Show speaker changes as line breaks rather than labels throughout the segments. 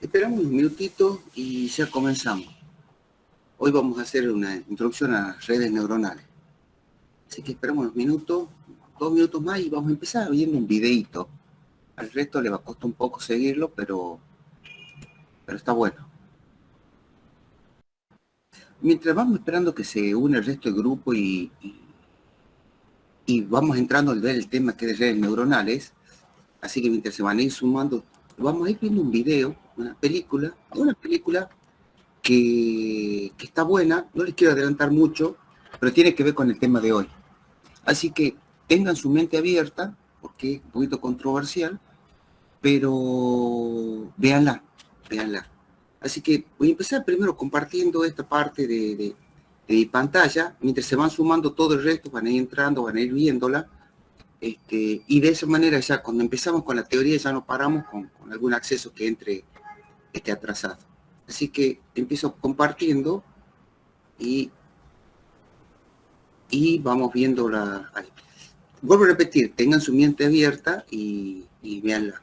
Esperamos un minutito y ya comenzamos. Hoy vamos a hacer una introducción a redes neuronales. Así que esperamos unos minutos, 2 minutos más y vamos a empezar viendo un videito. Al resto le va a costar un poco seguirlo, pero está bueno. Mientras vamos esperando que se une el resto del grupo y vamos entrando al ver el tema que es de redes neuronales, así que mientras se van a ir sumando, vamos a ir viendo un video, una película que está buena, no les quiero adelantar mucho, pero tiene que ver con el tema de hoy. Así que tengan su mente abierta, porque es un poquito controversial, pero véanla. Así que voy a empezar primero compartiendo esta parte de mi pantalla, mientras se van sumando todo el resto, van a ir entrando, van a ir viéndola, y de esa manera ya cuando empezamos con la teoría ya no paramos con algún acceso que entre esté atrasado. Así que empiezo compartiendo y, y vamos viendo la... Vuelvo a repetir, tengan su mente abierta y véanla.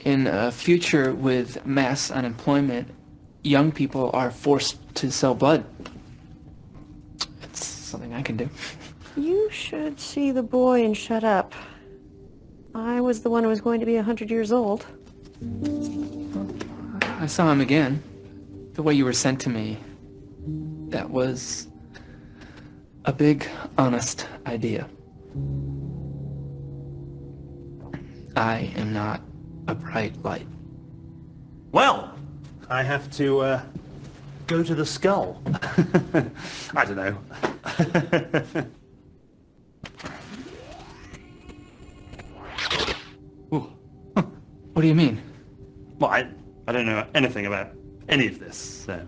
In a future with mass unemployment, young people are forced to sell blood. It's something I can do.
You should see the boy and shut up. I was the one who was going to be 100 years old.
I saw him again. The way you were sent to me, that was a big, honest idea. I am not a bright light.
Well, I have to go to the skull. I don't know.
Ooh. Huh. What do you mean?
Well, I don't know anything about any of this, so...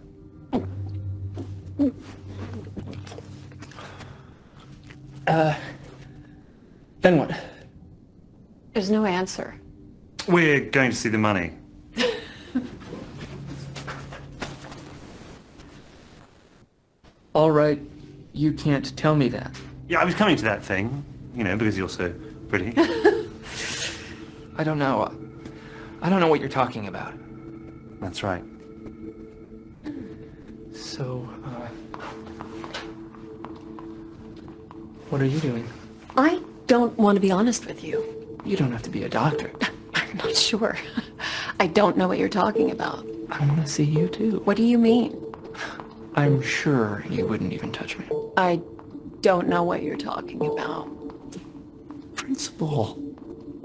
Then what?
There's no answer.
We're going to see the money.
All right, you can't tell me that.
Yeah, I was coming to that thing, you know, because you're so pretty.
I don't know. I don't know what you're talking about.
That's right.
So, what are you doing?
I don't want to be honest with you.
You don't have to be a doctor.
I'm not sure. I don't know what you're talking about.
I want to see you too.
What do you mean?
I'm sure you wouldn't even touch me.
I don't know what you're talking about.
Principle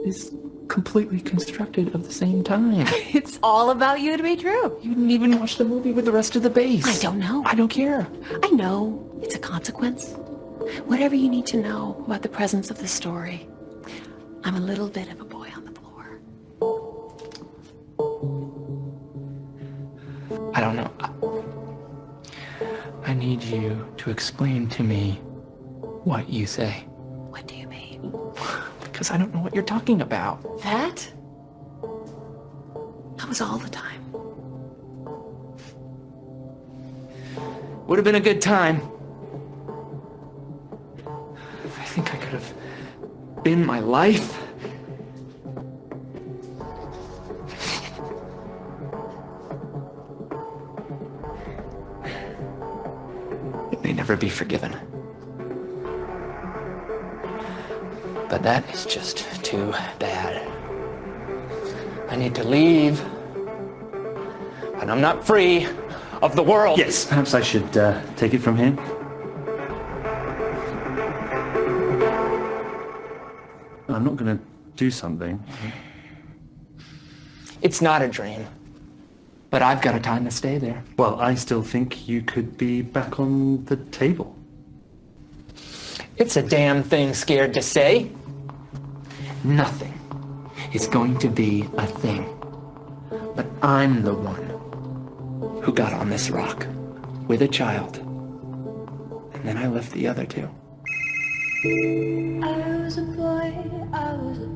is completely constructed of the same time.
It's all about you to be true.
You didn't even watch the movie with the rest of the base.
I don't know.
I don't care.
I know. It's a consequence. Whatever you need to know about the presence of the story. I'm a little bit of a boy on the floor.
I don't know. I need you to explain to me what you say.
What do you mean?
Because I don't know what you're talking about.
That? That was all the time.
Would have been a good time. I think I could have been my life. It may never be forgiven. But that is just too bad. I need to leave. And I'm not free of the world.
Yes, perhaps I should take it from here. I'm not going to do something.
It's not a dream. But I've got a time to stay there.
Well, I still think you could be back on the table.
It's a damn thing scared to say. Nothing is going to be a thing. But I'm the one who got on this rock with a child. And then I left the other two.
I was a boy, I was a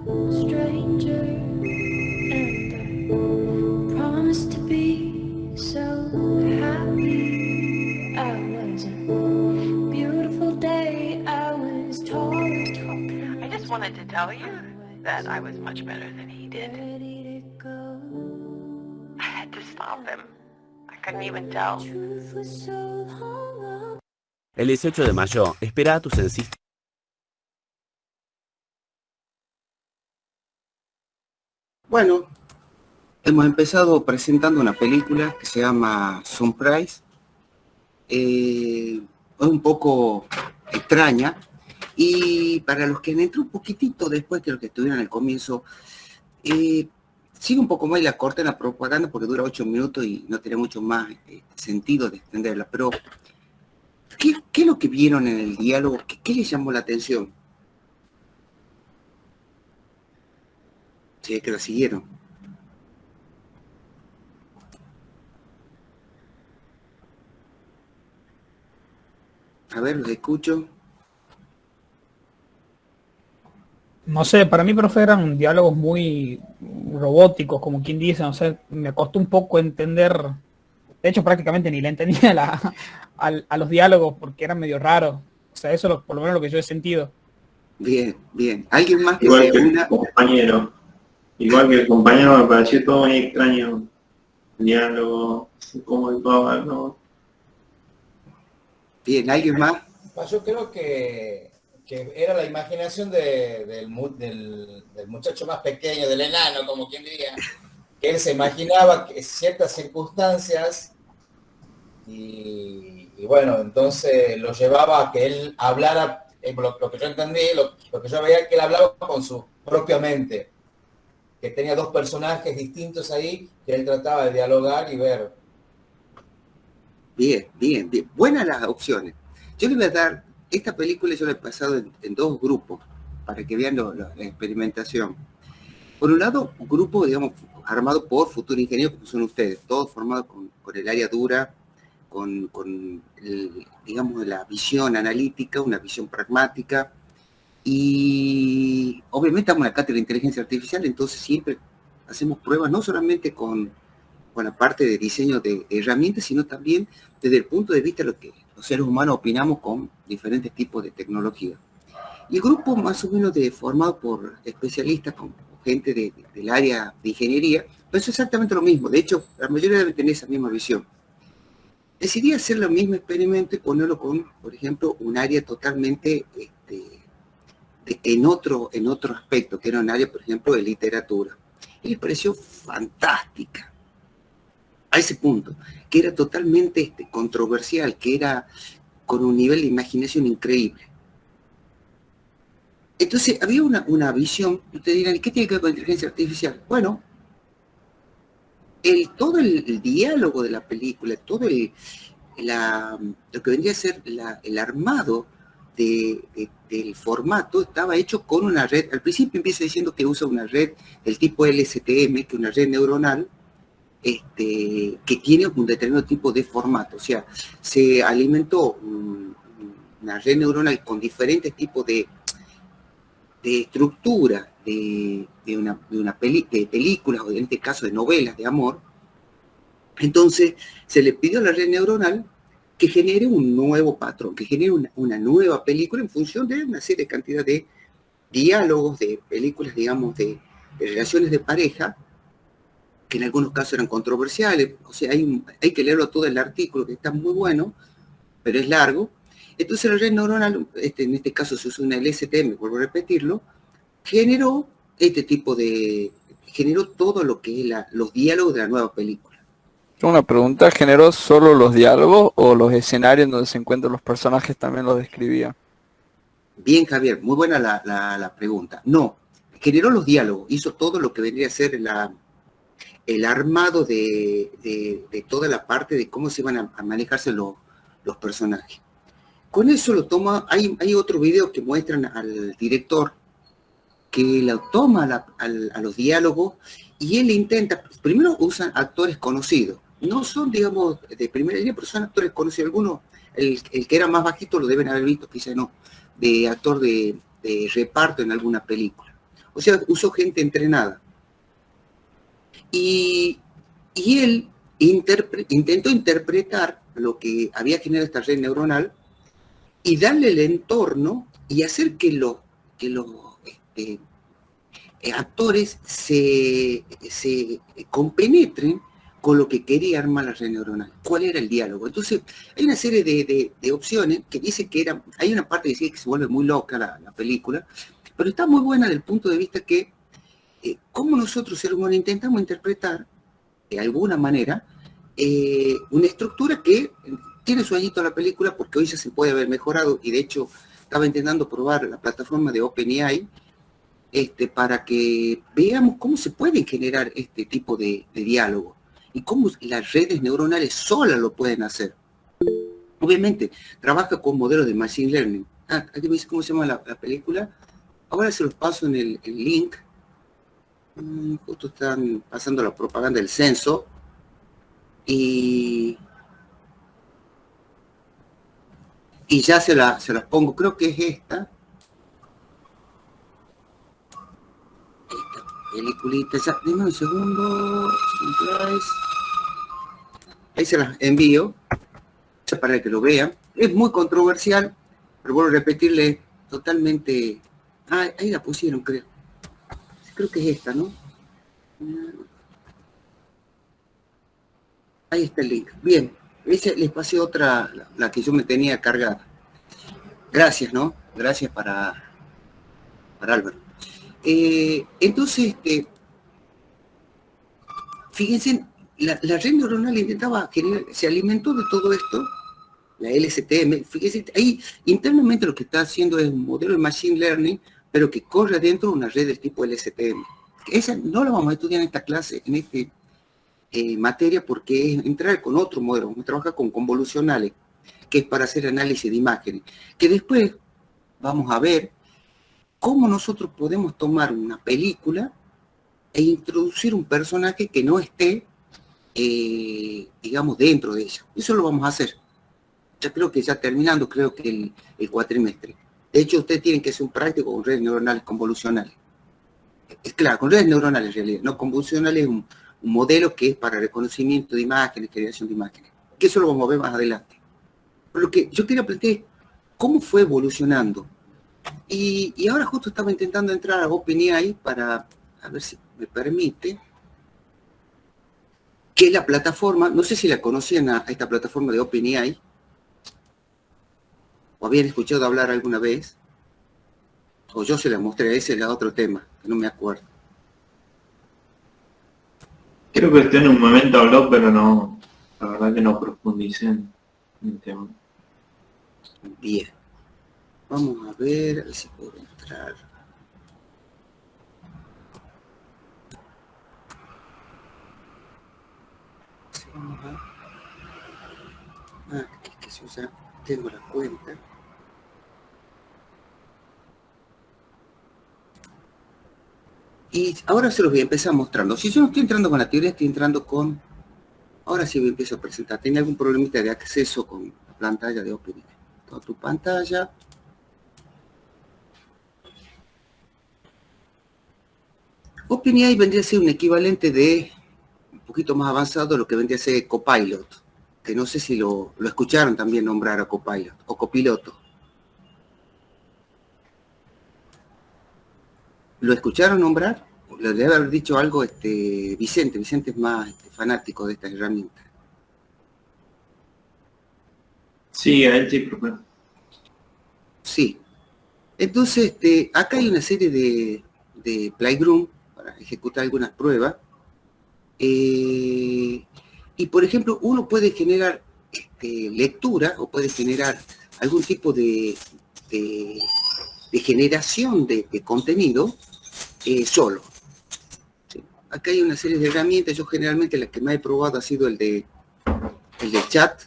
stranger, and I promised to be so happy. I was a beautiful day, I was tall and talking.
I just wanted to tell you that I was much better than he did.
Ready to go.
I had to stop him. I couldn't even tell.
Truth was so long.
El 18 de mayo, espera a tu censista.
Bueno, hemos empezado presentando una película que se llama Surprise. Es un poco extraña. Y para los que han entrado un poquitito después que los que estuvieron al comienzo, sigue un poco más y la corta en la propaganda porque dura 8 minutos y no tiene mucho más sentido de extenderla. Pero, ¿qué es lo que vieron en el diálogo? ¿Qué les llamó la atención? Si es que la siguieron. A ver, los escucho.
No sé, para mí, profe, eran diálogos muy robóticos, como quien dice, no sé, me costó un poco entender, de hecho prácticamente ni le entendía a los diálogos porque eran medio raros, o sea, eso por lo menos lo que yo he sentido.
Bien, bien. ¿Alguien más que
Igual
se
que el
una?
compañero. Igual que el compañero me pareció todo muy extraño. El diálogo, cómo actuaba, ¿no?
Bien, ¿alguien más?
Yo creo que era la imaginación del muchacho más pequeño, del enano, como quien diría, que él se imaginaba que ciertas circunstancias y bueno, entonces lo llevaba a que él hablara, lo que yo entendí, lo que yo veía, que él hablaba con su propia mente, que tenía dos personajes distintos ahí, que él trataba de dialogar y ver.
Bien, bien, bien. Buenas las opciones. Yo le voy a dar, esta película yo la he pasado en dos grupos, para que vean la experimentación. Por un lado, un grupo, digamos, armado por futuros ingenieros, como son ustedes, todos formados con el área dura, con digamos, la visión analítica, una visión pragmática, y obviamente estamos en la cátedra de inteligencia artificial, entonces siempre hacemos pruebas no solamente con la parte de diseño de herramientas, sino también desde el punto de vista de lo que los seres humanos opinamos con diferentes tipos de tecnología. Y el grupo más o menos formado por especialistas, con gente del área de ingeniería, pero es exactamente lo mismo. De hecho, la mayoría deben tener esa misma visión. Decidí hacer el mismo experimento y ponerlo con, por ejemplo, un área totalmente en otro aspecto, que era un área, por ejemplo, de literatura. Y les pareció fantástica. A ese punto, que era totalmente controversial, que era con un nivel de imaginación increíble. Entonces, había una visión, ustedes dirán, ¿qué tiene que ver con inteligencia artificial? Bueno, todo el diálogo de la película, todo lo que vendría a ser el armado del formato estaba hecho con una red. Al principio empieza diciendo que usa una red del tipo LSTM, que es una red neuronal, que tiene un determinado tipo de formato. O sea, se alimentó una red neuronal con diferentes tipos de estructura de películas, o en este caso de novelas de amor. Entonces se le pidió a la red neuronal que genere un nuevo patrón, que genere una nueva película en función de una serie de cantidad de diálogos, de películas, digamos, de relaciones de pareja, que en algunos casos eran controversiales. O sea, hay que leerlo todo el artículo, que está muy bueno, pero es largo. Entonces la red neuronal, en este caso se usa una LSTM, vuelvo a repetirlo, generó generó todo lo que es los diálogos de la nueva película.
Una pregunta, ¿generó solo los diálogos o los escenarios donde se encuentran los personajes también los describía?
Bien, Javier, muy buena la pregunta. No, generó los diálogos, hizo todo lo que vendría a ser el armado de toda la parte de cómo se van a manejarse los personajes. Con eso lo toma, hay otro video que muestran al director que lo toma a los diálogos y él intenta, primero usan actores conocidos, no son, digamos, de primera línea, pero son actores conocidos. Algunos, el que era más bajito lo deben haber visto, quizá no, de actor de reparto en alguna película. O sea, usó gente entrenada. Y él intentó interpretar lo que había generado esta red neuronal y darle el entorno y hacer que los actores se compenetren con lo que quería armar la red neuronal. ¿Cuál era el diálogo? Entonces, hay una serie de opciones que dice que hay una parte que dice que se vuelve muy loca la película, pero está muy buena desde el punto de vista que cómo nosotros, seres humanos, intentamos interpretar de alguna manera una estructura que tiene su añito la película, porque hoy ya se puede haber mejorado, y de hecho estaba intentando probar la plataforma de OpenAI para que veamos cómo se pueden generar este tipo de diálogo y cómo las redes neuronales solas lo pueden hacer. Obviamente, trabaja con modelos de Machine Learning. Aquí me dice cómo se llama la película. Ahora se los paso en el link. Justo están pasando la propaganda del censo. Y ya se las pongo. Creo que es esta peliculita. Ya, dime un segundo. Ahí se las envío para que lo vean. Es muy controversial, pero vuelvo a repetirle, totalmente. Ahí la pusieron, creo. Creo que es esta, ¿no? Ahí está el link. Bien, les pasé otra, la que yo me tenía cargada. Gracias, ¿no? Gracias para Álvaro. Entonces, fíjense, la red neuronal intentaba generar, se alimentó de todo esto, la LSTM. Fíjense, ahí internamente lo que está haciendo es un modelo de Machine Learning, pero que corre dentro de una red del tipo LSTM. Esa no la vamos a estudiar en esta clase, en esta materia, porque es entrar con otro modelo. Vamos a trabajar con convolucionales, que es para hacer análisis de imágenes, que después vamos a ver cómo nosotros podemos tomar una película e introducir un personaje que no esté, digamos, dentro de ella. Eso lo vamos a hacer. Ya creo que ya terminando, creo que el cuatrimestre. De hecho, ustedes tienen que hacer un práctico con redes neuronales convolucionales. Es claro, con redes neuronales en realidad. No convolucionales es un modelo que es para reconocimiento de imágenes, generación de imágenes. Que eso lo vamos a ver más adelante. Pero lo que yo quería plantear es cómo fue evolucionando. Y ahora justo estaba intentando entrar a OpenAI para, a ver si me permite, que es la plataforma, no sé si la conocían a esta plataforma de OpenAI, o habían escuchado hablar alguna vez, o yo se la mostré, ese era otro tema, que no me acuerdo.
Creo que usted en un momento habló, pero no, la verdad que no profundicé en el tema.
Bien. Vamos a ver si puedo entrar. Vamos que se usa, tengo la cuenta. Y ahora se los voy a empezar mostrando. Si yo no estoy entrando con la teoría, estoy entrando con... Ahora sí me empiezo a presentar. Tenía algún problemita de acceso con la pantalla de OpenAI. Toda tu pantalla. OpenAI vendría a ser un equivalente de un poquito más avanzado de lo que vendría a ser Copilot, que no sé si lo escucharon también nombrar a Copilot o copiloto. ¿Lo escucharon nombrar? Le debe haber dicho algo Vicente. Vicente es más fanático de esta herramienta.
Sí, a él sí, profe.
Sí. Entonces, acá hay una serie de playground para ejecutar algunas pruebas. Y, por ejemplo, uno puede generar lectura o puede generar algún tipo de generación de contenido solo. ¿Sí? Acá hay una serie de herramientas. Yo generalmente la que me he probado ha sido el de chat,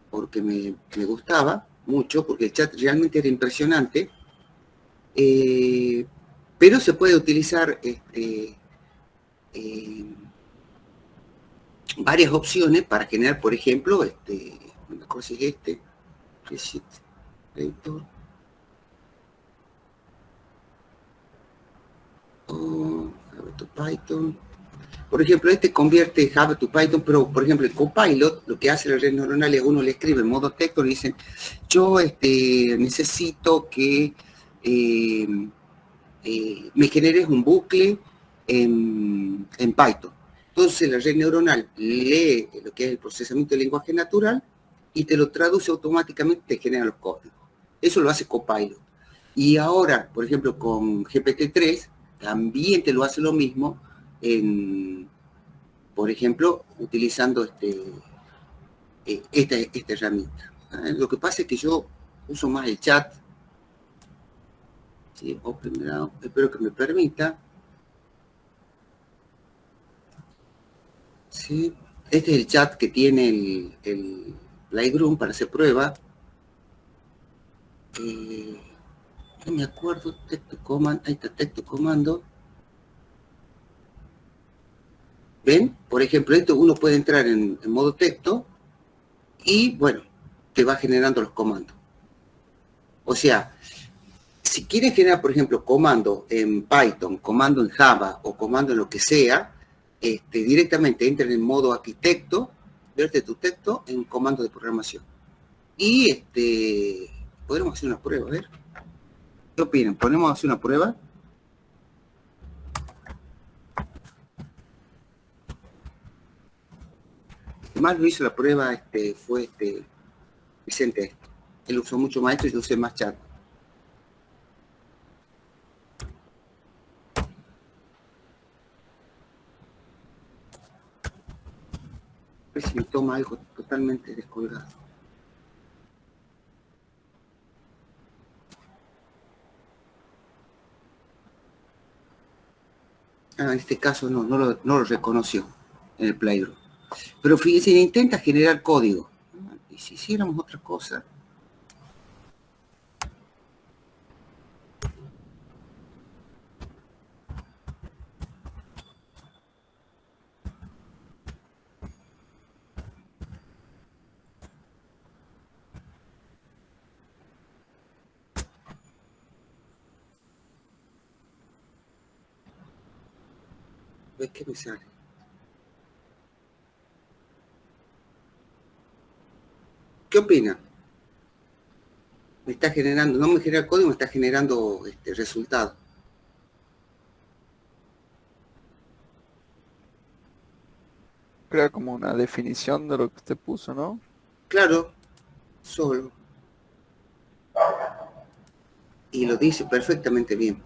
porque me gustaba mucho, porque el chat realmente era impresionante. Pero se puede utilizar varias opciones para generar, por ejemplo, una cosa es Receipt Editor, o Java to Python. Por ejemplo, convierte Java to Python, pero por ejemplo el Copilot, lo que hace la red neuronal es uno le escribe en modo texto, le dicen, yo necesito que me generes un bucle en Python. Entonces la red neuronal lee lo que es el procesamiento del lenguaje natural y te lo traduce automáticamente, te genera los códigos. Eso lo hace Copilot. Y ahora, por ejemplo, con GPT-3, también te lo hace lo mismo, por ejemplo, utilizando esta herramienta. Lo que pasa es que yo uso más el chat. Sí, espero que me permita. Sí, este es el chat que tiene el Playground para hacer prueba. No me acuerdo, texto comando, ahí está texto comando. ¿Ven? Por ejemplo, uno puede entrar en modo texto y, bueno, te va generando los comandos. O sea, si quieres generar, por ejemplo, comando en Python, comando en Java o comando en lo que sea, directamente entra en modo arquitecto, verte tu texto en comando de programación. Y podremos hacer una prueba, a ver. ¿Qué opinan? ¿Podemos hacer una prueba? El que más lo hizo la prueba fue Vicente. Él usó mucho más esto y yo usé más chat. A ver si me toma algo totalmente descolgado. En este caso no lo reconoció en el Playground. Pero fíjense, intenta generar código. ¿Y si hiciéramos otra cosa? ¿Ves qué me sale? ¿Qué opina? Me está generando, no me genera código, me está generando resultado.
Crea como una definición de lo que usted puso, ¿no?
Claro, solo. Y lo dice perfectamente bien.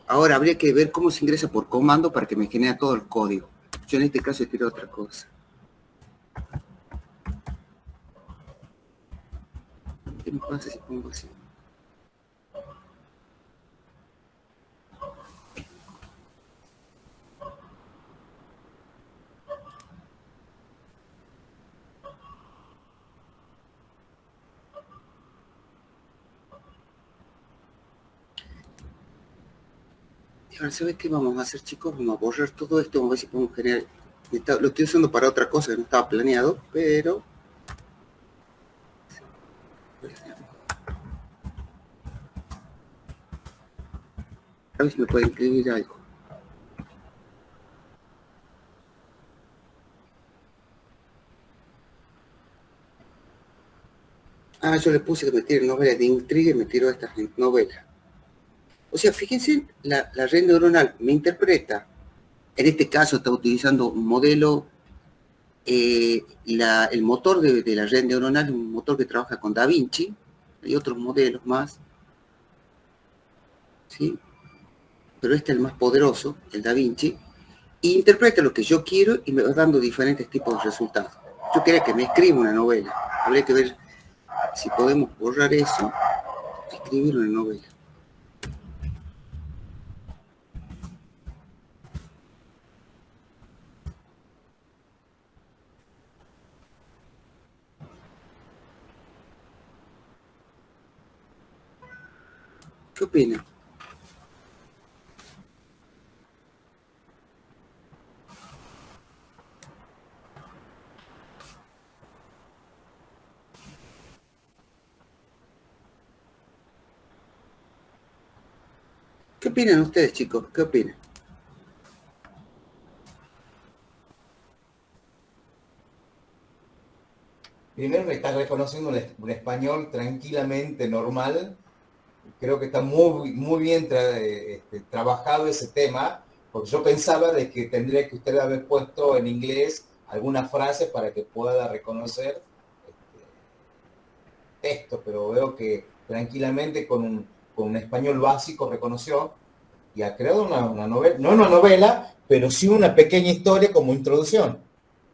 Ahora habría que ver cómo se ingresa por comando para que me genere todo el código. Yo en este caso quiero otra cosa. ¿Qué me pasa si pongo así? Y ahora, ¿sabes qué vamos a hacer, chicos? Vamos a borrar todo esto, vamos a ver si podemos generar... Lo estoy usando para otra cosa que no estaba planeado, pero... A ver si me puede escribir algo. Ah, yo le puse que me tire novelas de intriga y me tiró estas novelas. O sea, fíjense, la red neuronal me interpreta, en este caso está utilizando un modelo, el motor de la red neuronal es un motor que trabaja con Da Vinci, hay otros modelos más, ¿sí? Pero este es el más poderoso, el Da Vinci, e interpreta lo que yo quiero y me va dando diferentes tipos de resultados. Yo quería que me escriba una novela, habría que ver si podemos borrar eso, escribir una novela. ¿Qué opina? ¿Qué opinan ustedes, chicos? ¿Qué opinan?
Primero me estás reconociendo un español tranquilamente normal. Creo que está muy bien trabajado ese tema, porque yo pensaba de que tendría que usted haber puesto en inglés alguna frase para que pueda reconocer texto, pero veo que tranquilamente con un español básico reconoció y ha creado una novela, no una novela, pero sí una pequeña historia como introducción.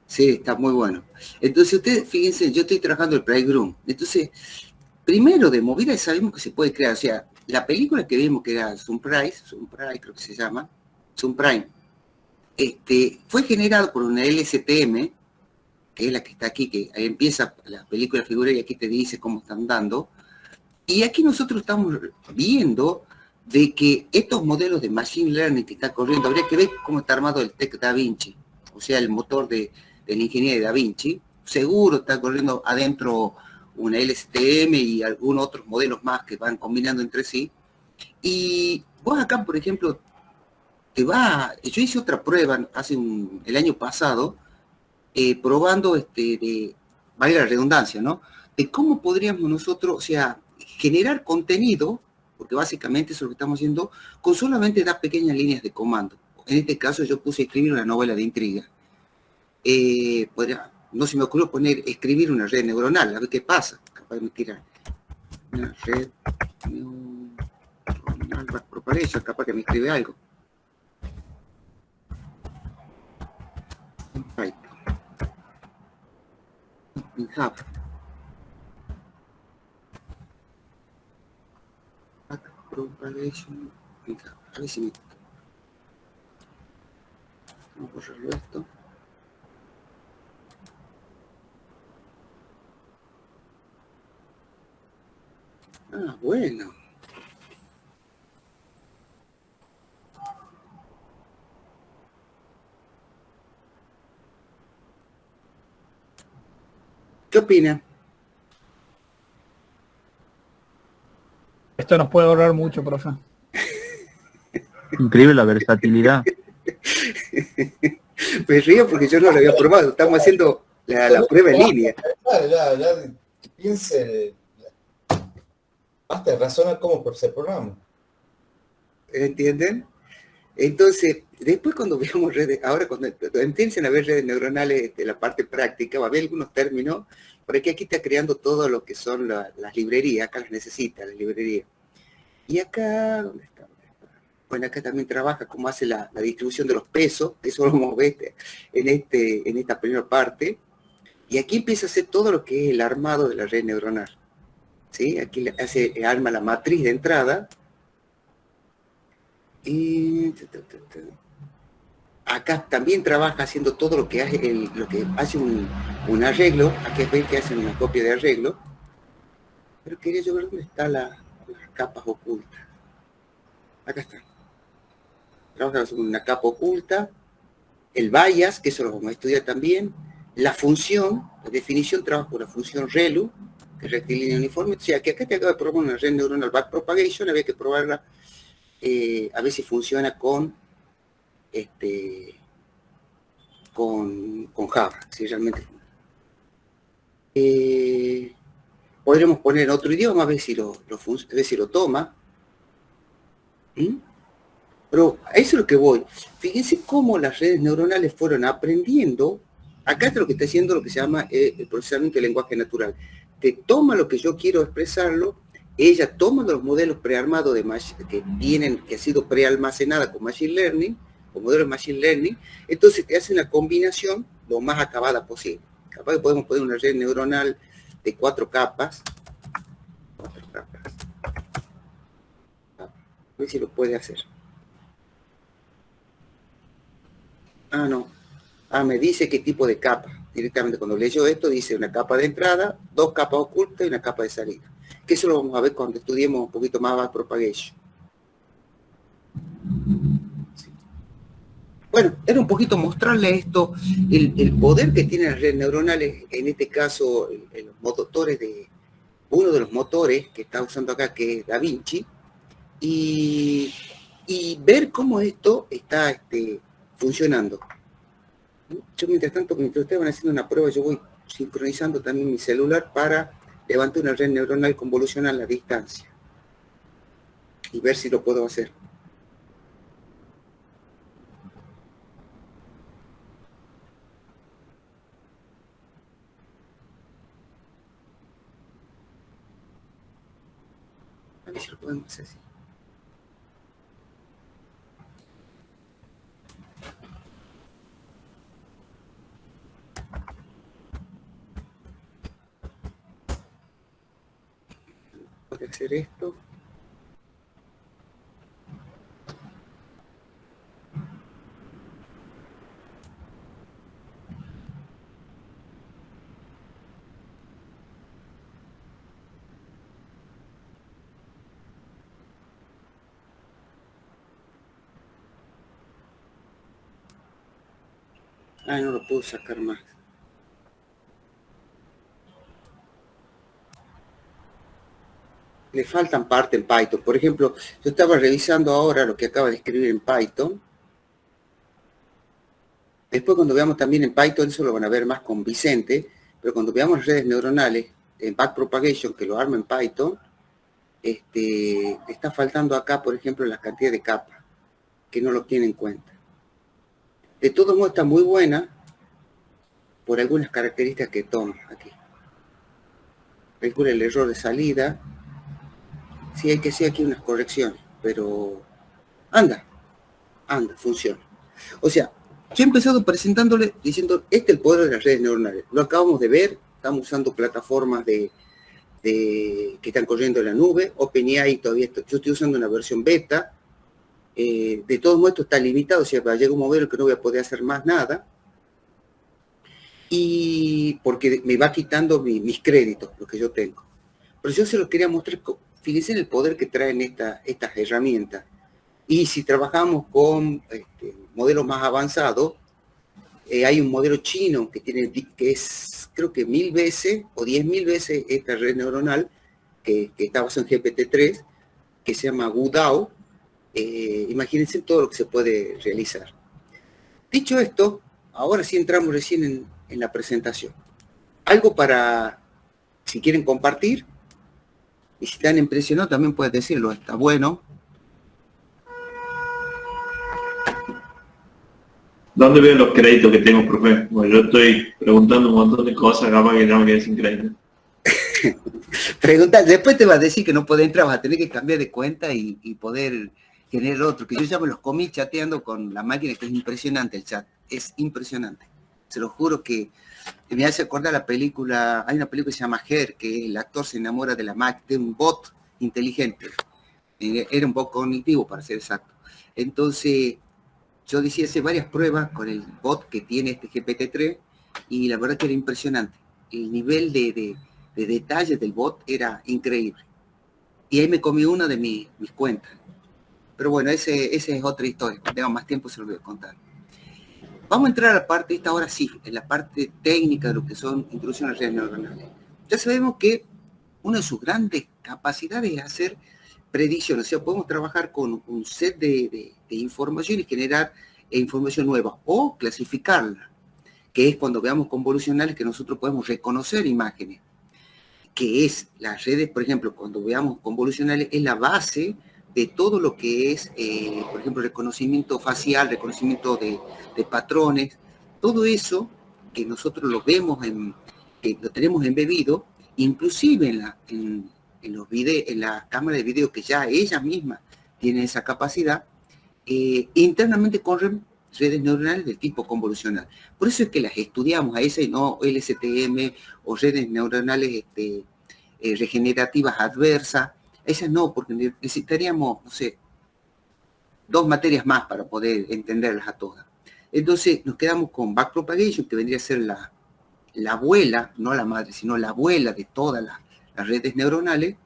Sí, está muy bueno. Entonces, ustedes, fíjense, yo estoy trabajando el Playground. Entonces, primero de movida sabemos que se puede crear. O sea, la película que vimos que era Sunrise creo que se llama, Sunprime, fue generado por una LSTM, que es la que está aquí, que ahí empieza la película figura y aquí te dice cómo están dando. Y aquí nosotros estamos viendo de que estos modelos de Machine Learning que están corriendo, habría que ver cómo está armado el Tech Da Vinci, o sea, el motor de la ingeniería de Da Vinci. Seguro está corriendo adentro una LSTM y algunos otros modelos más que van combinando entre sí. Y vos acá, por ejemplo, yo hice otra prueba el año pasado, probando, valga la redundancia, ¿no? De cómo podríamos nosotros, o sea, generar contenido, porque básicamente eso es lo que estamos haciendo, con solamente dar pequeñas líneas de comando. En este caso yo puse escribir una novela de intriga. No se me ocurrió escribir una red neuronal, a ver qué pasa. Capaz de me tirar una red neuronal backpropagation, capaz que me escribe algo. En Python. En Java. Backpropagation. En Java. A ver si me... Vamos a borrarlo esto. Ah, bueno. ¿Qué opina?
Esto nos puede ahorrar mucho, profe.
Increíble la versatilidad.
Me río porque yo no lo había probado. Estamos haciendo la prueba en línea.
Ya, piense. Basta, razona cómo se programa.
¿Entienden? Entonces, después cuando veamos redes, ahora cuando empiecen a ver redes neuronales de la parte práctica, va a haber algunos términos, porque aquí está creando todo lo que son las librerías, acá las necesita, las librerías. Y acá, ¿dónde está? Bueno, acá también trabaja cómo hace la distribución de los pesos, eso lo vamos a ver en esta primera parte. Y aquí empieza a hacer todo lo que es el armado de la red neuronal. ¿Sí? Aquí arma la matriz de entrada. Y acá también trabaja haciendo todo lo que hace un arreglo. Aquí ven que hace una copia de arreglo. Pero quería yo ver dónde están las capas ocultas. Acá está. Trabaja con una capa oculta. El bias, que eso lo vamos a estudiar también. La función, la definición, trabaja con la función ReLU, que es rectilínea uniforme. O sea, que acá te acabo de probar una red neuronal backpropagation, había que probarla, a ver si funciona con Java, si realmente funciona. podríamos poner en otro idioma, a ver si lo toma. Pero a eso es lo que voy. Fíjense cómo las redes neuronales fueron aprendiendo. Acá está lo que está haciendo lo que se llama el procesamiento del lenguaje natural. Te toma lo que yo quiero expresarlo, ella toma los modelos prearmados que ha sido prealmacenada con Machine Learning, con modelos de Machine Learning, entonces te hace una combinación lo más acabada posible. Capaz que podemos poner una red neuronal de 4 capas. A ver si lo puede hacer. No. Me dice qué tipo de capa. Directamente cuando leyó esto dice una capa de entrada, 2 capas ocultas y una capa de salida. Que eso lo vamos a ver cuando estudiemos un poquito más backpropagation. Sí. Bueno, era un poquito mostrarle esto, el poder que tienen las redes neuronales, en este caso los motores uno de los motores que está usando acá, que es DaVinci, y ver cómo esto está funcionando. Yo mientras tanto, mientras ustedes van haciendo una prueba, yo voy sincronizando también mi celular para levantar una red neuronal convolucional a la distancia y ver si lo puedo hacer. A ver si lo podemos hacer así. Puede hacer esto. No lo puedo sacar más. Le faltan partes en Python. Por ejemplo, yo estaba revisando ahora lo que acaba de escribir en Python. Después cuando veamos también en Python, eso lo van a ver más con Vicente, pero cuando veamos redes neuronales en backpropagation, que lo arma en Python, está faltando acá, por ejemplo, la cantidad de capas, que no lo tiene en cuenta. De todos modos está muy buena por algunas características que toma aquí. Calcula el error de salida. Sí, hay que hacer aquí unas correcciones, pero anda, funciona. O sea, yo he empezado presentándole, diciendo, este es el poder de las redes neuronales. Lo acabamos de ver, estamos usando plataformas que están corriendo en la nube. OpenAI todavía, yo estoy usando una versión beta. De todos modos esto está limitado, o sea, llega un modelo que no voy a poder hacer más nada. Y porque me va quitando mis créditos, los que yo tengo. Pero yo se los quería mostrar. Fíjense en el poder que traen estas herramientas. Y si trabajamos con modelos más avanzados, hay un modelo chino que es creo que 1000 veces o 10.000 veces esta red neuronal que está basada en GPT-3, que se llama Wudao. Imagínense todo lo que se puede realizar. Dicho esto, ahora sí entramos recién en la presentación. Algo para, si quieren compartir, y si están impresionados también pueden decirlo, está bueno.
¿Dónde veo los créditos que tengo, profe? Bueno, yo estoy preguntando un montón de cosas, capaz que ya me quedé sin crédito.
Pregunta, después te va a decir que no puede entrar, vas a tener que cambiar de cuenta y poder generar otro, que yo ya me los comí chateando con la máquina, que es impresionante el chat, es impresionante. Se lo juro que me hace acordar la película, hay una película que se llama Her, que el actor se enamora de de un bot inteligente. Era un bot cognitivo, para ser exacto. Entonces, yo hice varias pruebas con el bot que tiene este GPT-3 y la verdad que era impresionante. El nivel de detalle del bot era increíble. Y ahí me comí una de mis cuentas. Pero bueno, esa es otra historia. Cuando tenga más tiempo se lo voy a contar. Vamos a entrar a la parte, esta ahora sí, en la parte técnica de lo que son introducciones a redes neuronales. Ya sabemos que una de sus grandes capacidades es hacer predicciones. O sea, podemos trabajar con un set de información y generar información nueva o clasificarla, que es cuando veamos convolucionales que nosotros podemos reconocer imágenes. que es las redes, por ejemplo, cuando veamos convolucionales, es la base de todo lo que es, por ejemplo, reconocimiento facial, reconocimiento de patrones, todo eso que nosotros lo vemos, que lo tenemos embebido, inclusive en las cámaras de video que ya ellas mismas tienen esa capacidad, internamente corren redes neuronales del tipo convolucional. Por eso es que las estudiamos a esa y no LSTM o redes neuronales regenerativas adversas. Esas no, porque necesitaríamos, no sé, 2 materias más para poder entenderlas a todas. Entonces nos quedamos con backpropagation, que vendría a ser la abuela, no la madre, sino la abuela de todas las redes neuronales,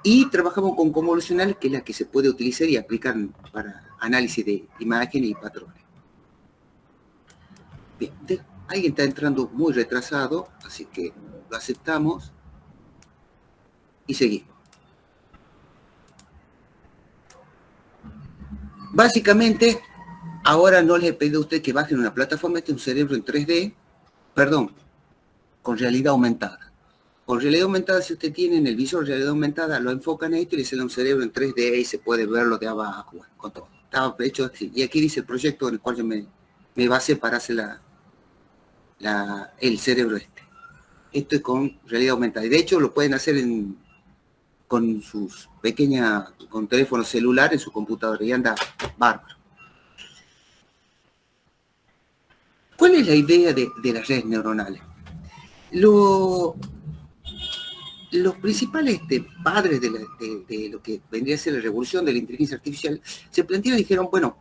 y trabajamos con convolucionales, que es la que se puede utilizar y aplicar para análisis de imágenes y patrones. Bien, alguien está entrando muy retrasado, así que lo aceptamos y seguimos. Básicamente, ahora no les he pedido a ustedes que bajen una plataforma, este es un cerebro en 3D, perdón, con realidad aumentada. Con realidad aumentada, si usted tiene en el visor realidad aumentada, lo enfocan a esto y le sale un cerebro en 3D y se puede verlo de abajo, bueno, con todo. Estaba hecho así. Y aquí dice el proyecto en el cual yo me basé para hacer el cerebro este. Esto es con realidad aumentada. Y de hecho lo pueden hacer con sus con teléfono celular en su computadora y anda bárbaro. ¿Cuál es la idea de las redes neuronales? Los principales padres de lo que vendría a ser la revolución de la inteligencia artificial se plantearon y dijeron, bueno,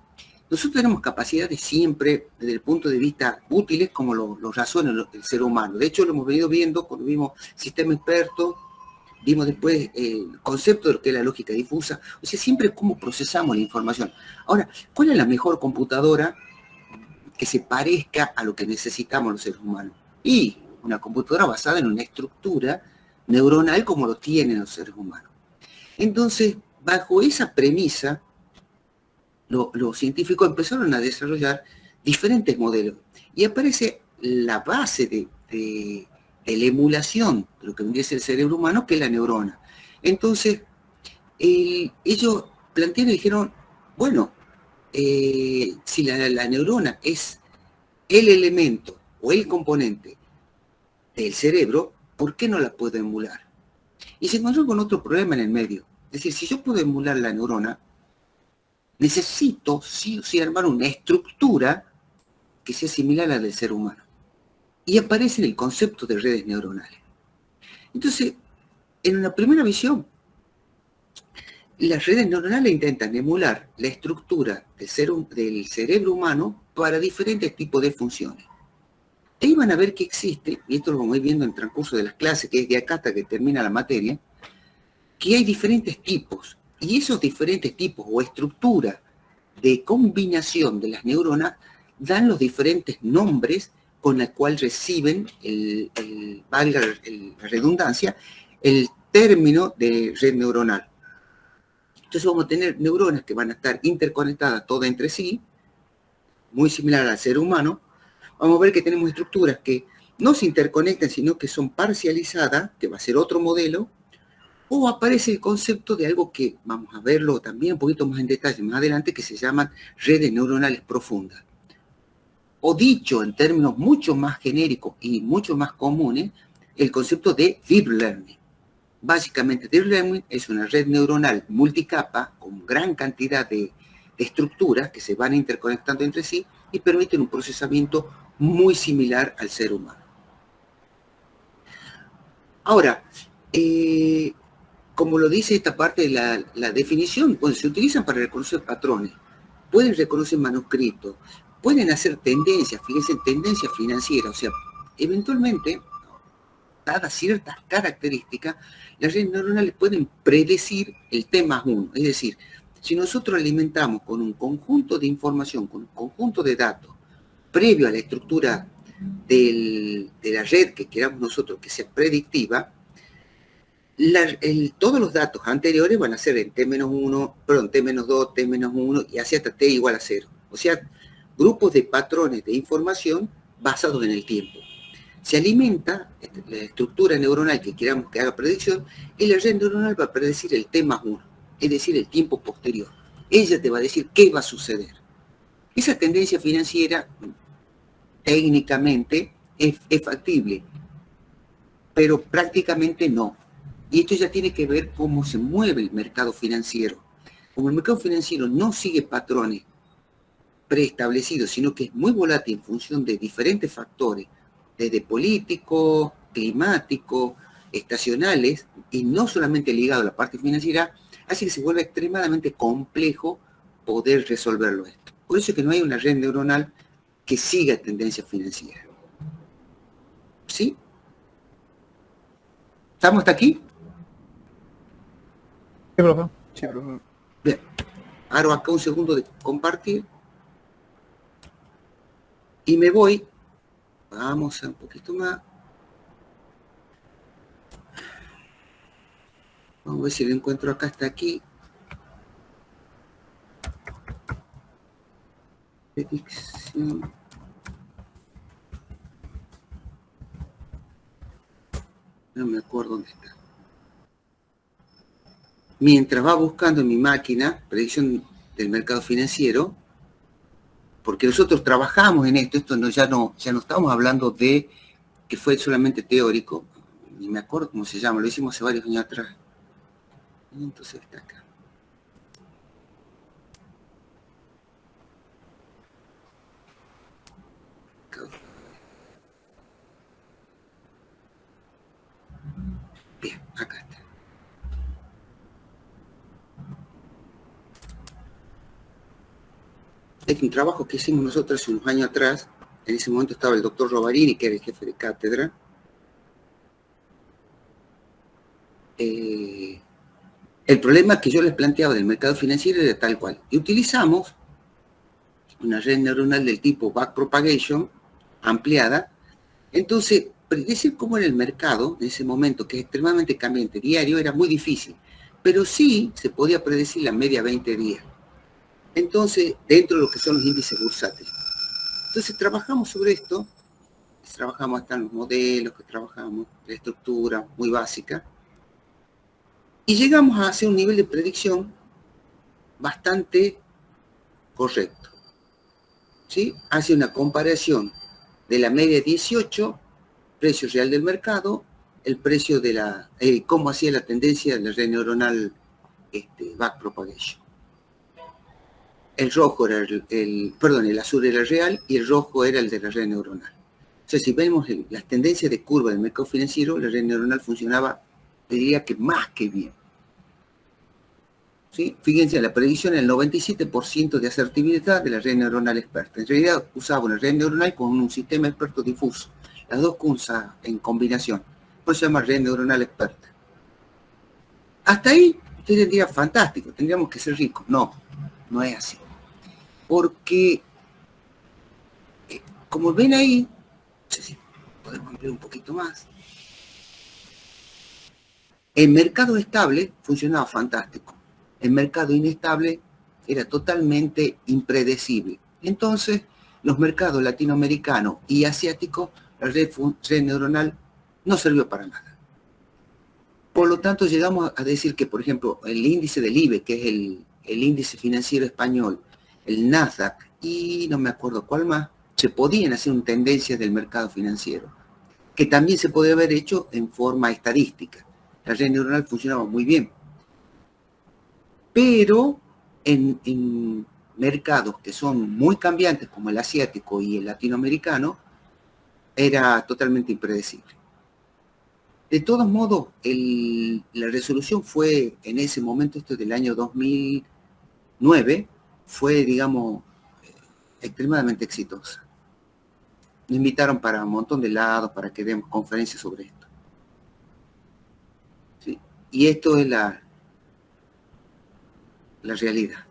nosotros tenemos capacidades siempre desde el punto de vista útiles como lo razona el ser humano. De hecho, lo hemos venido viendo cuando vimos sistema experto, vimos después el concepto de lo que es la lógica difusa, o sea, siempre cómo procesamos la información. Ahora, ¿cuál es la mejor computadora que se parezca a lo que necesitamos los seres humanos? Y una computadora basada en una estructura neuronal como lo tienen los seres humanos. Entonces, bajo esa premisa, los científicos empezaron a desarrollar diferentes modelos y aparece la base de la emulación de lo que vendría a ser el cerebro humano, que es la neurona. Entonces, ellos plantearon y dijeron, bueno, si la neurona es el elemento o el componente del cerebro, ¿por qué no la puedo emular? Y se encontró con otro problema en el medio. Es decir, si yo puedo emular la neurona, necesito sí o sí armar una estructura que sea similar a la del ser humano. Y aparece el concepto de redes neuronales. Entonces, en una primera visión, las redes neuronales intentan emular la estructura del cerebro humano para diferentes tipos de funciones. Ahí van a ver que existe, y esto lo vamos a ir viendo en el transcurso de las clases, que es de acá hasta que termina la materia, que hay diferentes tipos, y esos diferentes tipos o estructuras de combinación de las neuronas dan los diferentes nombres con los cuales reciben, valga la redundancia, el término de red neuronal. Entonces vamos a tener neuronas que van a estar interconectadas todas entre sí, muy similar al ser humano. Vamos a ver que tenemos estructuras que no se interconectan, sino que son parcializadas, que va a ser otro modelo, o aparece el concepto de algo que vamos a verlo también un poquito más en detalle más adelante, que se llaman redes neuronales profundas. O dicho en términos mucho más genéricos y mucho más comunes, el concepto de Deep Learning. Básicamente, Deep Learning es una red neuronal multicapa con gran cantidad de estructuras que se van interconectando entre sí y permiten un procesamiento muy similar al ser humano. Ahora, como lo dice esta parte de la definición, pues se utilizan para reconocer patrones, pueden reconocer manuscritos, pueden hacer tendencias, fíjense, tendencias financieras, o sea, eventualmente, dadas ciertas características, las redes neuronales pueden predecir el T más 1, es decir, si nosotros alimentamos con un conjunto de información, con un conjunto de datos, previo a la estructura de la red que queramos nosotros que sea predictiva, todos los datos anteriores van a ser en T-1, perdón, T-2, T-1 y así hasta T igual a 0. O sea, grupos de patrones de información basados en el tiempo. se alimenta la estructura neuronal que queramos que haga predicción, y la red neuronal va a predecir el T más 1, es decir, el tiempo posterior. Ella te va a decir qué va a suceder. Esa tendencia financiera, técnicamente, es factible, pero prácticamente no. Y esto ya tiene que ver cómo se mueve el mercado financiero. Como el mercado financiero no sigue patrones preestablecidos, sino que es muy volátil en función de diferentes factores, desde políticos, climáticos, estacionales, y no solamente ligado a la parte financiera, hace que se vuelva extremadamente complejo poder resolverlo esto. Por eso es que no hay una red neuronal que siga tendencia financiera. ¿Sí? ¿Estamos hasta aquí?
Sí, profe.
Sí, profe.
Bien. Ahora acá un segundo de compartir. Y me voy. Vamos a un poquito más. Vamos a ver si lo encuentro acá, hasta aquí. Predicción. No me acuerdo dónde está. Mientras va buscando en mi máquina, predicción del mercado financiero, porque nosotros trabajamos en esto no, ya no estamos hablando de que fue solamente teórico, ni me acuerdo cómo se llama, lo hicimos hace varios años atrás. Entonces está acá. Bien, acá está. Es un trabajo que hicimos nosotros hace unos años atrás. En ese momento estaba el doctor Robarini, que era el jefe de cátedra. El problema que yo les planteaba del mercado financiero era tal cual. Y utilizamos una red neuronal del tipo backpropagation ampliada. Entonces, predecir cómo era el mercado en ese momento, que es extremadamente cambiante diario, era muy difícil. Pero sí se podía predecir la media 20 días. Entonces, dentro de lo que son los índices bursátiles. Entonces, trabajamos sobre esto. Trabajamos hasta en los modelos que trabajamos, la estructura muy básica. Y llegamos a hacer un nivel de predicción bastante correcto. ¿Sí? Hace una comparación de la media 18, precio real del mercado, el precio de la, cómo hacía la tendencia de la red neuronal backpropagation. El rojo era el azul era el real y el rojo era el de la red neuronal. O sea, si vemos las tendencias de curva del mercado financiero, la red neuronal funcionaba, diría que más que bien. ¿Sí? Fíjense, la predicción era el 97% de asertividad de la red neuronal experta. En realidad usaba una red neuronal con un sistema experto difuso. Las dos cosas en combinación. Por eso se llama red neuronal experta. Hasta ahí, ustedes dirían, fantástico, tendríamos que ser ricos. No, no es así. Porque, como ven ahí, no sé si podemos ampliar un poquito más, el mercado estable funcionaba fantástico. El mercado inestable era totalmente impredecible. Entonces, los mercados latinoamericanos y asiáticos, la red neuronal no sirvió para nada. Por lo tanto, llegamos a decir que, por ejemplo, el índice del IBE, que es el índice financiero español, el Nasdaq, y no me acuerdo cuál más, se podían hacer tendencias del mercado financiero, que también se podía haber hecho en forma estadística. La red neuronal funcionaba muy bien. Pero en mercados que son muy cambiantes, como el asiático y el latinoamericano, era totalmente impredecible. De todos modos, la resolución fue, en ese momento, esto del año 2009, fue, digamos, extremadamente exitosa. Nos invitaron para un montón de lados, para que demos conferencias sobre esto. ¿Sí? Y esto es la realidad.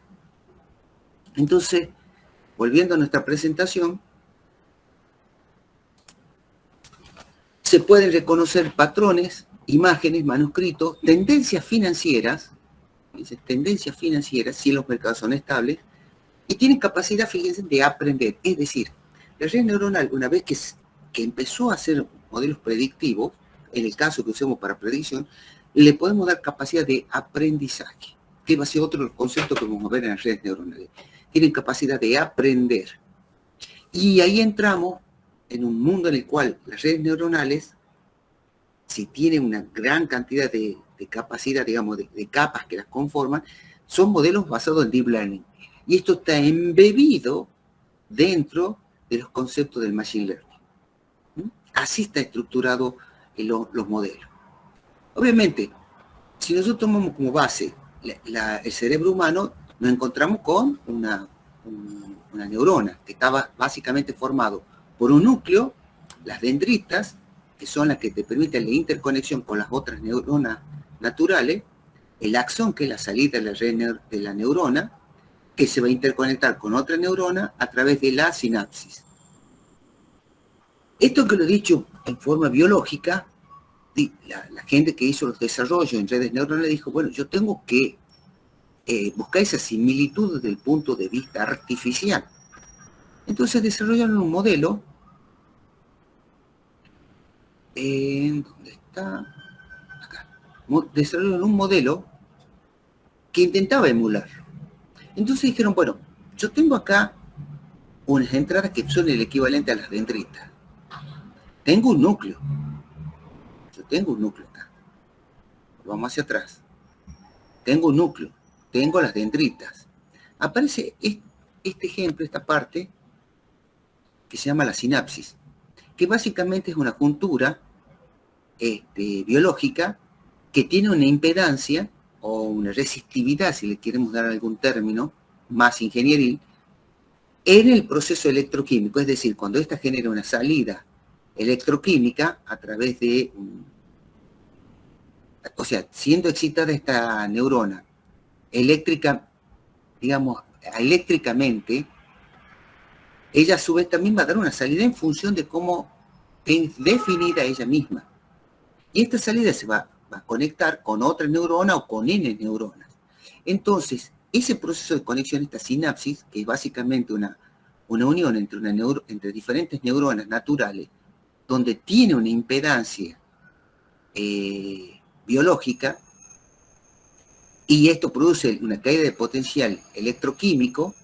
Entonces, volviendo a nuestra presentación, se pueden reconocer patrones, imágenes, manuscritos, tendencias financieras si los mercados son estables, y tienen capacidad, fíjense, de aprender. Es decir, la red neuronal, una vez que empezó a hacer modelos predictivos, en el caso que usemos para predicción, le podemos dar capacidad de aprendizaje, que va a ser otro de los conceptos que vamos a ver en las redes neuronales. Tienen capacidad de aprender. Y ahí entramos en un mundo en el cual las redes neuronales, si tienen una gran cantidad de capacidad, digamos, de capas que las conforman, son modelos basados en Deep Learning. Y esto está embebido dentro de los conceptos del Machine Learning. Así está estructurado los modelos. Obviamente, si nosotros tomamos como base el cerebro humano, nos encontramos con una neurona que estaba básicamente formado por un núcleo, las dendritas, que son las que te permiten la interconexión con las otras neuronas naturales, el axón, que es la salida de la neurona, que se va a interconectar con otra neurona a través de la sinapsis. Esto que lo he dicho en forma biológica, la gente que hizo los desarrollos en redes neuronales dijo, bueno, yo tengo que buscar esa similitud desde el punto de vista artificial. Entonces desarrollaron un modelo, ¿dónde está? Acá. Desarrollaron un modelo que intentaba emular. Entonces dijeron, bueno, yo tengo acá unas entradas que son el equivalente a las dendritas. Tengo un núcleo. Yo tengo un núcleo acá. Vamos hacia atrás. Tengo un núcleo. Tengo las dendritas. Aparece este ejemplo, esta parte, que se llama la sinapsis, que básicamente es una juntura biológica que tiene una impedancia o una resistividad, si le queremos dar algún término más ingenieril, en el proceso electroquímico. Es decir, cuando esta genera una salida electroquímica a través de, o sea, siendo excitada esta neurona eléctrica, digamos, eléctricamente, ella a su vez también va a dar una salida en función de cómo es definida ella misma. Y esta salida se va a conectar con otra neurona o con N neuronas. Entonces, ese proceso de conexión, esta sinapsis, que es básicamente una unión entre diferentes neuronas naturales, donde tiene una impedancia biológica, y esto produce una caída de potencial electroquímico,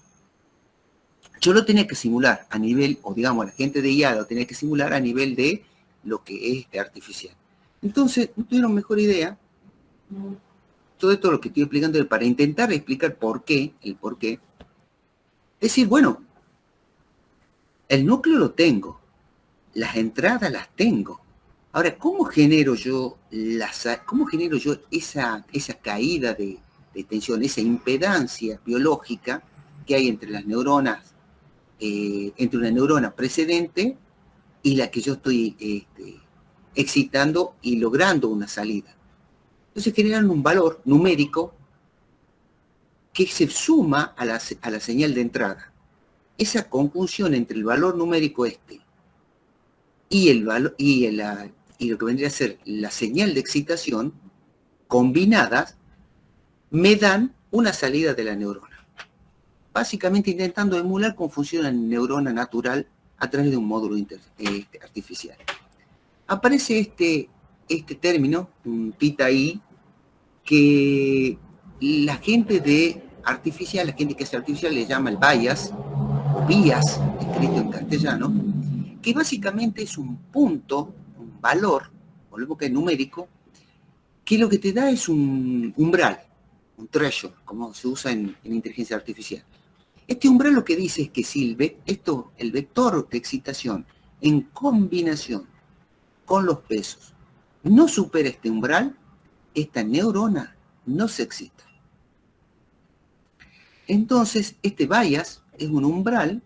yo lo tenía que simular a nivel, o digamos, la gente de IA lo tenía que simular a nivel de lo que es artificial. Entonces, no tuvieron mejor idea. Todo esto lo que estoy explicando para intentar explicar el por qué. Decir, bueno, el núcleo lo tengo, las entradas las tengo. Ahora, ¿cómo genero yo esa caída de tensión, esa impedancia biológica que hay entre las neuronas, entre una neurona precedente y la que yo estoy excitando y logrando una salida? Entonces generan un valor numérico que se suma a la señal de entrada. Esa conjunción entre el valor numérico y lo que vendría a ser la señal de excitación, combinadas, me dan una salida de la neurona. Básicamente intentando emular cómo funciona la neurona natural a través de un módulo artificial. Aparece este término, un PITA-I, que la gente la gente que hace artificial le llama el bias, o bias, escrito en castellano, que básicamente es un punto, un valor, volvemos que es numérico, que lo que te da es un umbral, un threshold, como se usa en inteligencia artificial. Este umbral lo que dice es que si el vector de excitación en combinación con los pesos no supera este umbral, esta neurona no se excita. Entonces, este bias es un umbral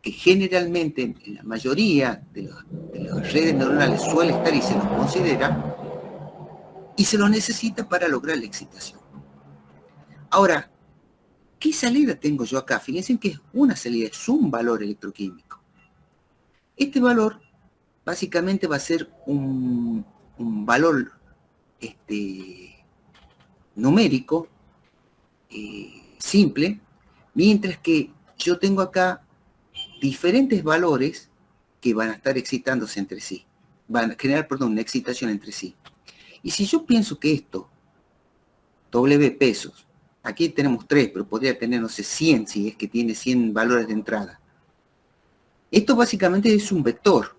que generalmente en la mayoría de las redes neuronales suele estar y se lo considera, y se lo necesita para lograr la excitación. Ahora, ¿qué salida tengo yo acá? Fíjense que es una salida, es un valor electroquímico. Este valor básicamente va a ser un valor numérico simple, mientras que yo tengo acá diferentes valores que van a estar excitándose entre sí. van a generar, perdón, una excitación entre sí. Y si yo pienso que esto, W pesos, aquí tenemos 3, pero podría tener, no sé, 100, si es que tiene 100 valores de entrada. Esto básicamente es un vector.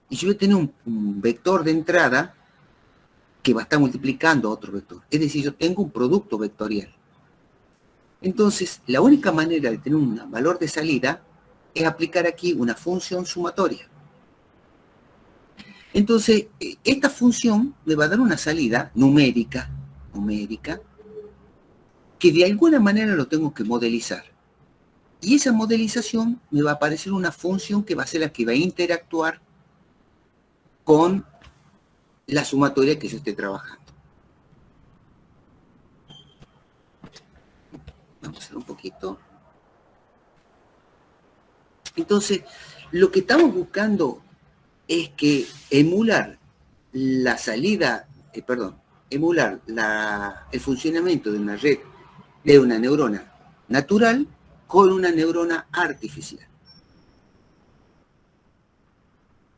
Y yo voy a tener un vector de entrada que va a estar multiplicando a otro vector. Es decir, yo tengo un producto vectorial. Entonces, la única manera de tener un valor de salida es aplicar aquí una función sumatoria. Entonces, esta función me va a dar una salida numérica, que de alguna manera lo tengo que modelizar. Y esa modelización me va a aparecer una función que va a ser la que va a interactuar con la sumatoria que yo esté trabajando. Vamos a hacer un poquito. Entonces, lo que estamos buscando es que emular la salida, emular el funcionamiento de una red, de una neurona natural con una neurona artificial.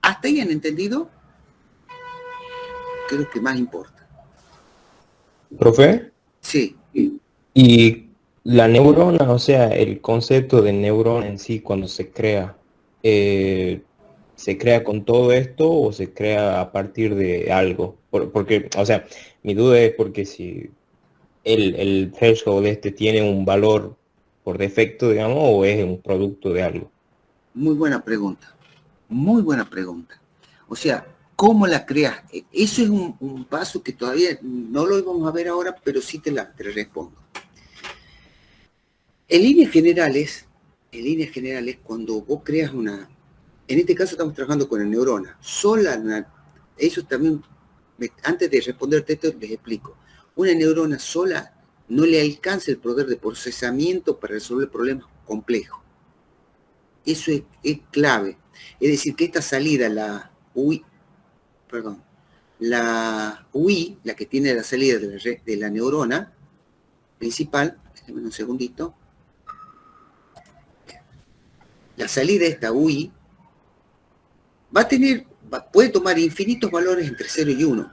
¿Hasta ahí han entendido? Creo que más importa.
¿Profe?
Sí.
Y la neurona, o sea, el concepto de neurona en sí cuando se crea con todo esto o se crea a partir de algo? Porque, o sea, mi duda es porque si el threshold tiene un valor por defecto, digamos, o es un producto de algo.
Muy buena pregunta. Muy buena pregunta. O sea, ¿cómo la creas? Eso es un paso que todavía no lo íbamos a ver ahora, pero sí te respondo. En líneas generales, cuando vos creas una... En este caso estamos trabajando con la neurona. Eso también, antes de responderte esto, les explico. Una neurona sola no le alcanza el poder de procesamiento para resolver problemas complejos. Eso es clave. Es decir, que esta salida, la UI, la que tiene la salida de la neurona principal, déjenme un segundito, la salida de esta UI puede tomar infinitos valores entre 0 y 1.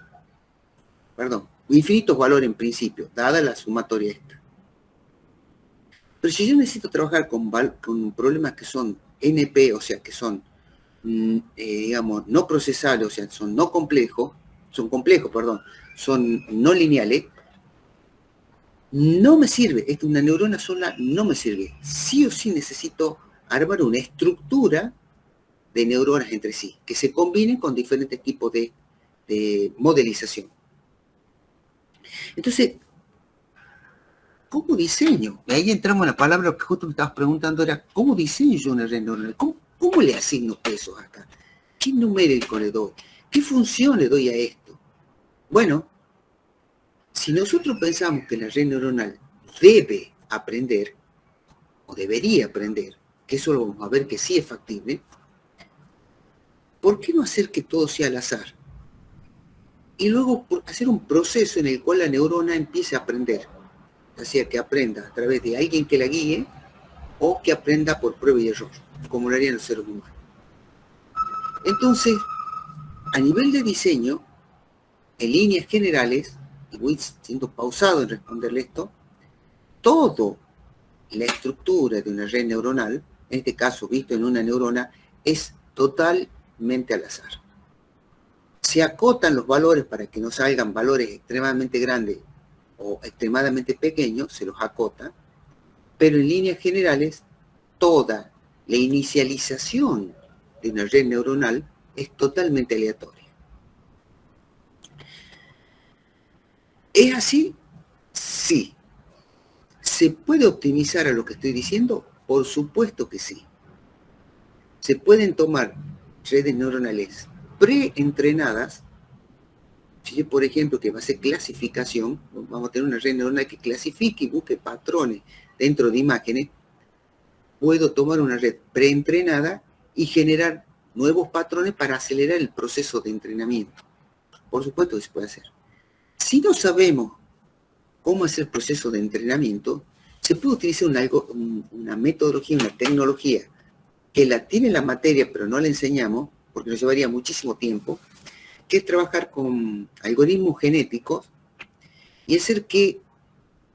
Infinitos valores en principio, dada la sumatoria esta. Pero si yo necesito trabajar con problemas que son NP, o sea, que son, digamos, no procesables, o sea, son no complejos, son no lineales, no me sirve. Una neurona sola no me sirve. Sí o sí necesito armar una estructura de neuronas entre sí, que se combinen con diferentes tipos de modelización. Entonces, ¿cómo diseño? Ahí entramos en la palabra que justo me estabas preguntando, era ¿cómo diseño yo una red neuronal? ¿Cómo le asigno pesos acá? ¿Qué numérico le doy? ¿Qué función le doy a esto? Bueno, si nosotros pensamos que la red neuronal debe aprender, o debería aprender, que eso lo vamos a ver que sí es factible, ¿por qué no hacer que todo sea al azar? Y luego hacer un proceso en el cual la neurona empiece a aprender. O sea, que aprenda a través de alguien que la guíe o que aprenda por prueba y error, como lo harían los seres humanos. Entonces, a nivel de diseño, en líneas generales, y voy siendo pausado en responderle esto, toda la estructura de una red neuronal, en este caso visto en una neurona, es totalmente al azar. Se acotan los valores para que no salgan valores extremadamente grandes o extremadamente pequeños, se los acota, pero en líneas generales, toda la inicialización de una red neuronal es totalmente aleatoria. ¿Es así? Sí. ¿Se puede optimizar a lo que estoy diciendo? Por supuesto que sí. Se pueden tomar redes neuronales preentrenadas. Si yo, por ejemplo, que va a hacer clasificación, vamos a tener una red neuronal que clasifique y busque patrones dentro de imágenes, puedo tomar una red preentrenada y generar nuevos patrones para acelerar el proceso de entrenamiento. Por supuesto que se puede hacer. Si no sabemos cómo hacer el proceso de entrenamiento, se puede utilizar una metodología, una tecnología que la tiene la materia pero no la enseñamos, porque nos llevaría muchísimo tiempo, que es trabajar con algoritmos genéticos y hacer que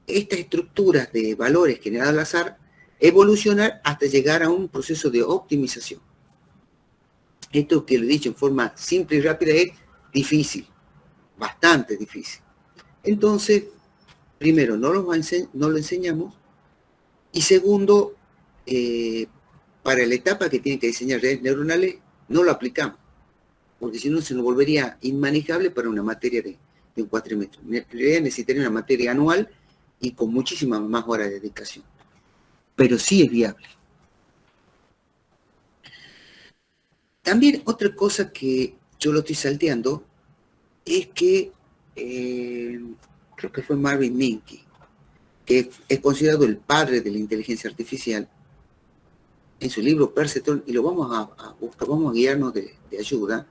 estas estructuras de valores generados al azar evolucionar hasta llegar a un proceso de optimización. Esto que lo he dicho en forma simple y rápida es difícil, bastante difícil. Entonces, primero, no lo enseñamos, y segundo, para la etapa que tienen que diseñar redes neuronales, no lo aplicamos, porque si no se nos volvería inmanejable para una materia de un cuatrimestre. En realidad necesitaría una materia anual y con muchísimas más horas de dedicación. Pero sí es viable. También otra cosa que yo lo estoy salteando es que creo que fue Marvin Minsky, que es considerado el padre de la inteligencia artificial, en su libro Perceptron, y lo vamos a buscar, vamos a guiarnos de ayuda.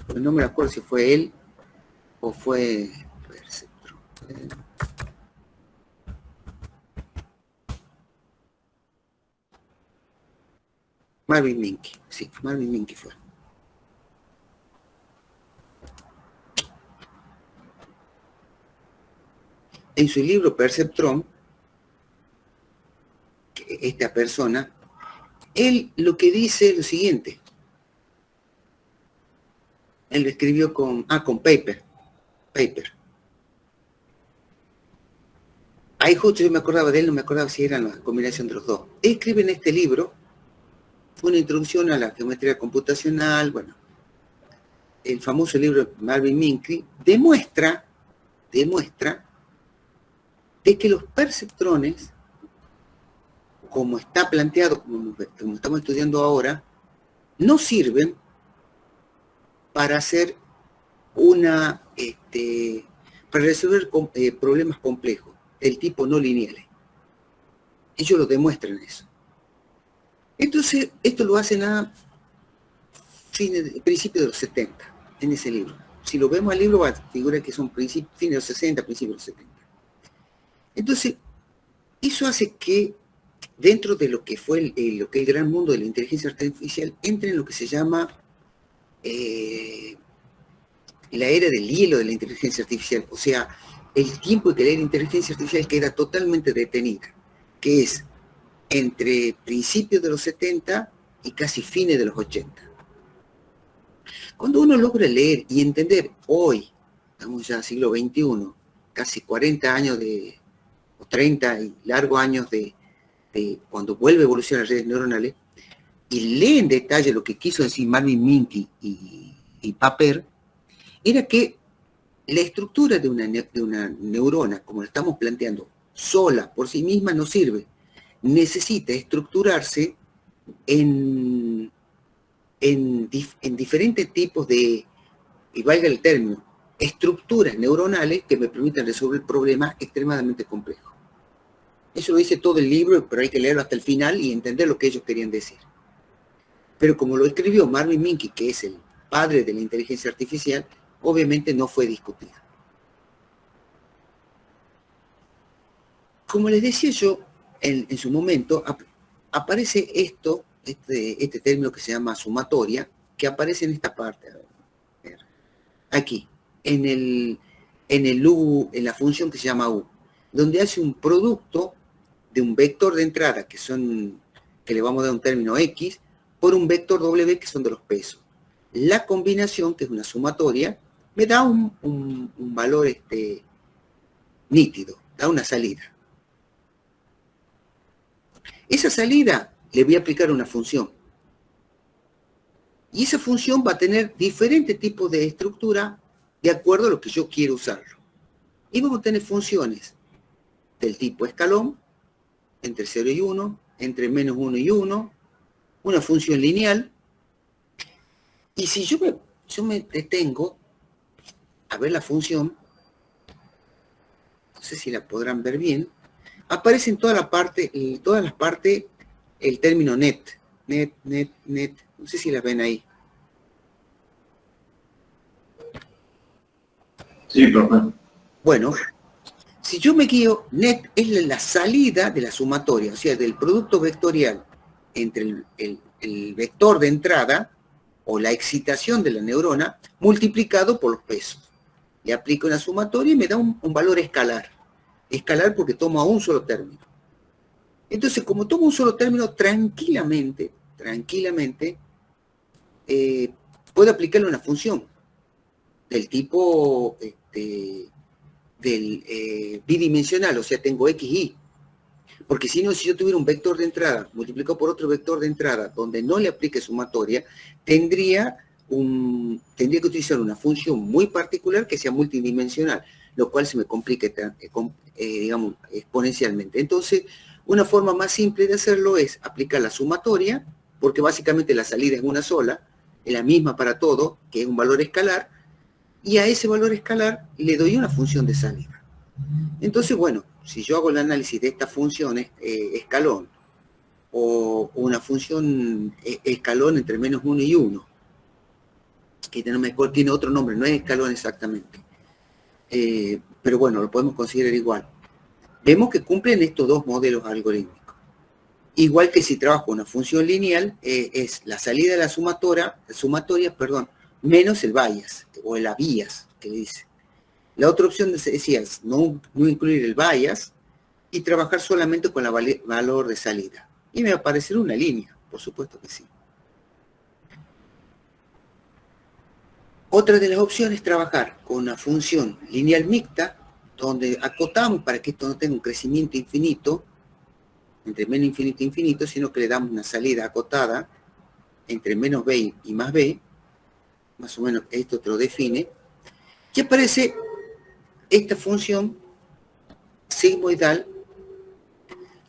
Pues no me acuerdo si fue él o fue Perceptron. Marvin Minsky, sí, Marvin Minsky fue. En su libro Perceptron, esta persona, él lo que dice es lo siguiente. Él lo escribió con Paper. Ahí justo yo me acordaba de él, no me acordaba si era la combinación de los dos. Él escribe en este libro una introducción a la geometría computacional, bueno, el famoso libro de Marvin Minsky, demuestra de que los perceptrones, como está planteado, como estamos estudiando ahora, no sirven para hacer para resolver problemas complejos del tipo no lineales. Ellos lo demuestran eso. Entonces, esto lo hacen a principios de los 70, en ese libro. Si lo vemos al libro, figura que son fines de los 60, principios de los 70. Entonces, eso hace que dentro de lo que fue el gran mundo de la inteligencia artificial entre en lo que se llama la era del hielo de la inteligencia artificial, o sea, el tiempo en que la inteligencia artificial queda totalmente detenida, que es entre principios de los 70 y casi fines de los 80. Cuando uno logra leer y entender hoy, estamos ya en siglo XXI, casi 40 años o 30 y largos años de cuando vuelve a evolucionar las redes neuronales, y lee en detalle lo que quiso decir Marvin Minsky y Paper, era que la estructura de una neurona, como la estamos planteando, sola, por sí misma, no sirve. Necesita estructurarse en diferentes tipos de, y valga el término, estructuras neuronales que me permitan resolver problemas extremadamente complejos. Eso lo dice todo el libro, pero hay que leerlo hasta el final y entender lo que ellos querían decir. Pero como lo escribió Marvin Minsky, que es el padre de la inteligencia artificial, obviamente no fue discutido. Como les decía yo, en su momento, aparece este término que se llama sumatoria, que aparece en esta parte. Aquí, en la función que se llama U, donde hace un producto de un vector de entrada, que le vamos a dar un término X, por un vector W, que son de los pesos. La combinación, que es una sumatoria, me da un valor nítido, da una salida. Esa salida le voy a aplicar una función. Y esa función va a tener diferentes tipos de estructura de acuerdo a lo que yo quiero usarlo. Y vamos a tener funciones del tipo escalón, entre 0 y 1, entre menos 1 y 1, una función lineal. Y si yo me detengo a ver la función, no sé si la podrán ver bien, aparece en todas las partes el término net, no sé si la ven ahí.
Sí, profe.
Bueno, Si yo me guío, net es la salida de la sumatoria, o sea, del producto vectorial entre el vector de entrada o la excitación de la neurona multiplicado por los pesos. Le aplico una sumatoria y me da un valor escalar. Escalar porque toma un solo término. Entonces, como tomo un solo término, tranquilamente, puedo aplicarle una función del tipo bidimensional, o sea, tengo x, y. Porque si no, si yo tuviera un vector de entrada multiplicado por otro vector de entrada donde no le aplique sumatoria, tendría que utilizar una función muy particular que sea multidimensional, lo cual se me complica, digamos, exponencialmente. Entonces, una forma más simple de hacerlo es aplicar la sumatoria, porque básicamente la salida es una sola, es la misma para todo, que es un valor escalar, y a ese valor escalar le doy una función de salida. Entonces, bueno, si yo hago el análisis de estas funciones, escalón, o una función escalón entre menos 1 y 1, que tiene otro nombre, no es escalón exactamente, pero bueno, lo podemos considerar igual. Vemos que cumplen estos dos modelos algorítmicos. Igual que si trabajo una función lineal, es la salida de la sumatoria, menos el bias, o el bias, que le dice. La otra opción decía es no incluir el bias y trabajar solamente con el valor de salida. Y me va a aparecer una línea, por supuesto que sí. Otra de las opciones es trabajar con una función lineal mixta, donde acotamos para que esto no tenga un crecimiento infinito, entre menos infinito e infinito, sino que le damos una salida acotada entre menos b y más b, más o menos esto te lo define, y aparece esta función sigmoidal,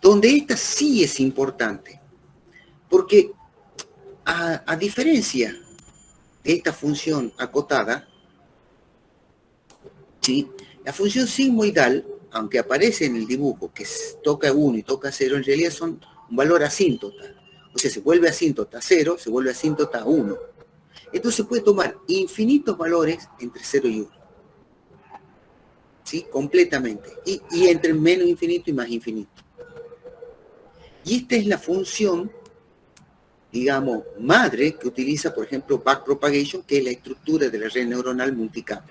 donde esta sí es importante, porque a diferencia de esta función acotada, ¿sí? La función sigmoidal, aunque aparece en el dibujo que toca 1 y toca 0, en realidad son un valor asíntota. O sea, se vuelve asíntota 0, se vuelve asíntota 1. Entonces puede tomar infinitos valores entre 0 y 1. ¿Sí? Completamente. Y entre menos infinito y más infinito. Y esta es la función, digamos, madre que utiliza, por ejemplo, backpropagation, que es la estructura de la red neuronal multicapa.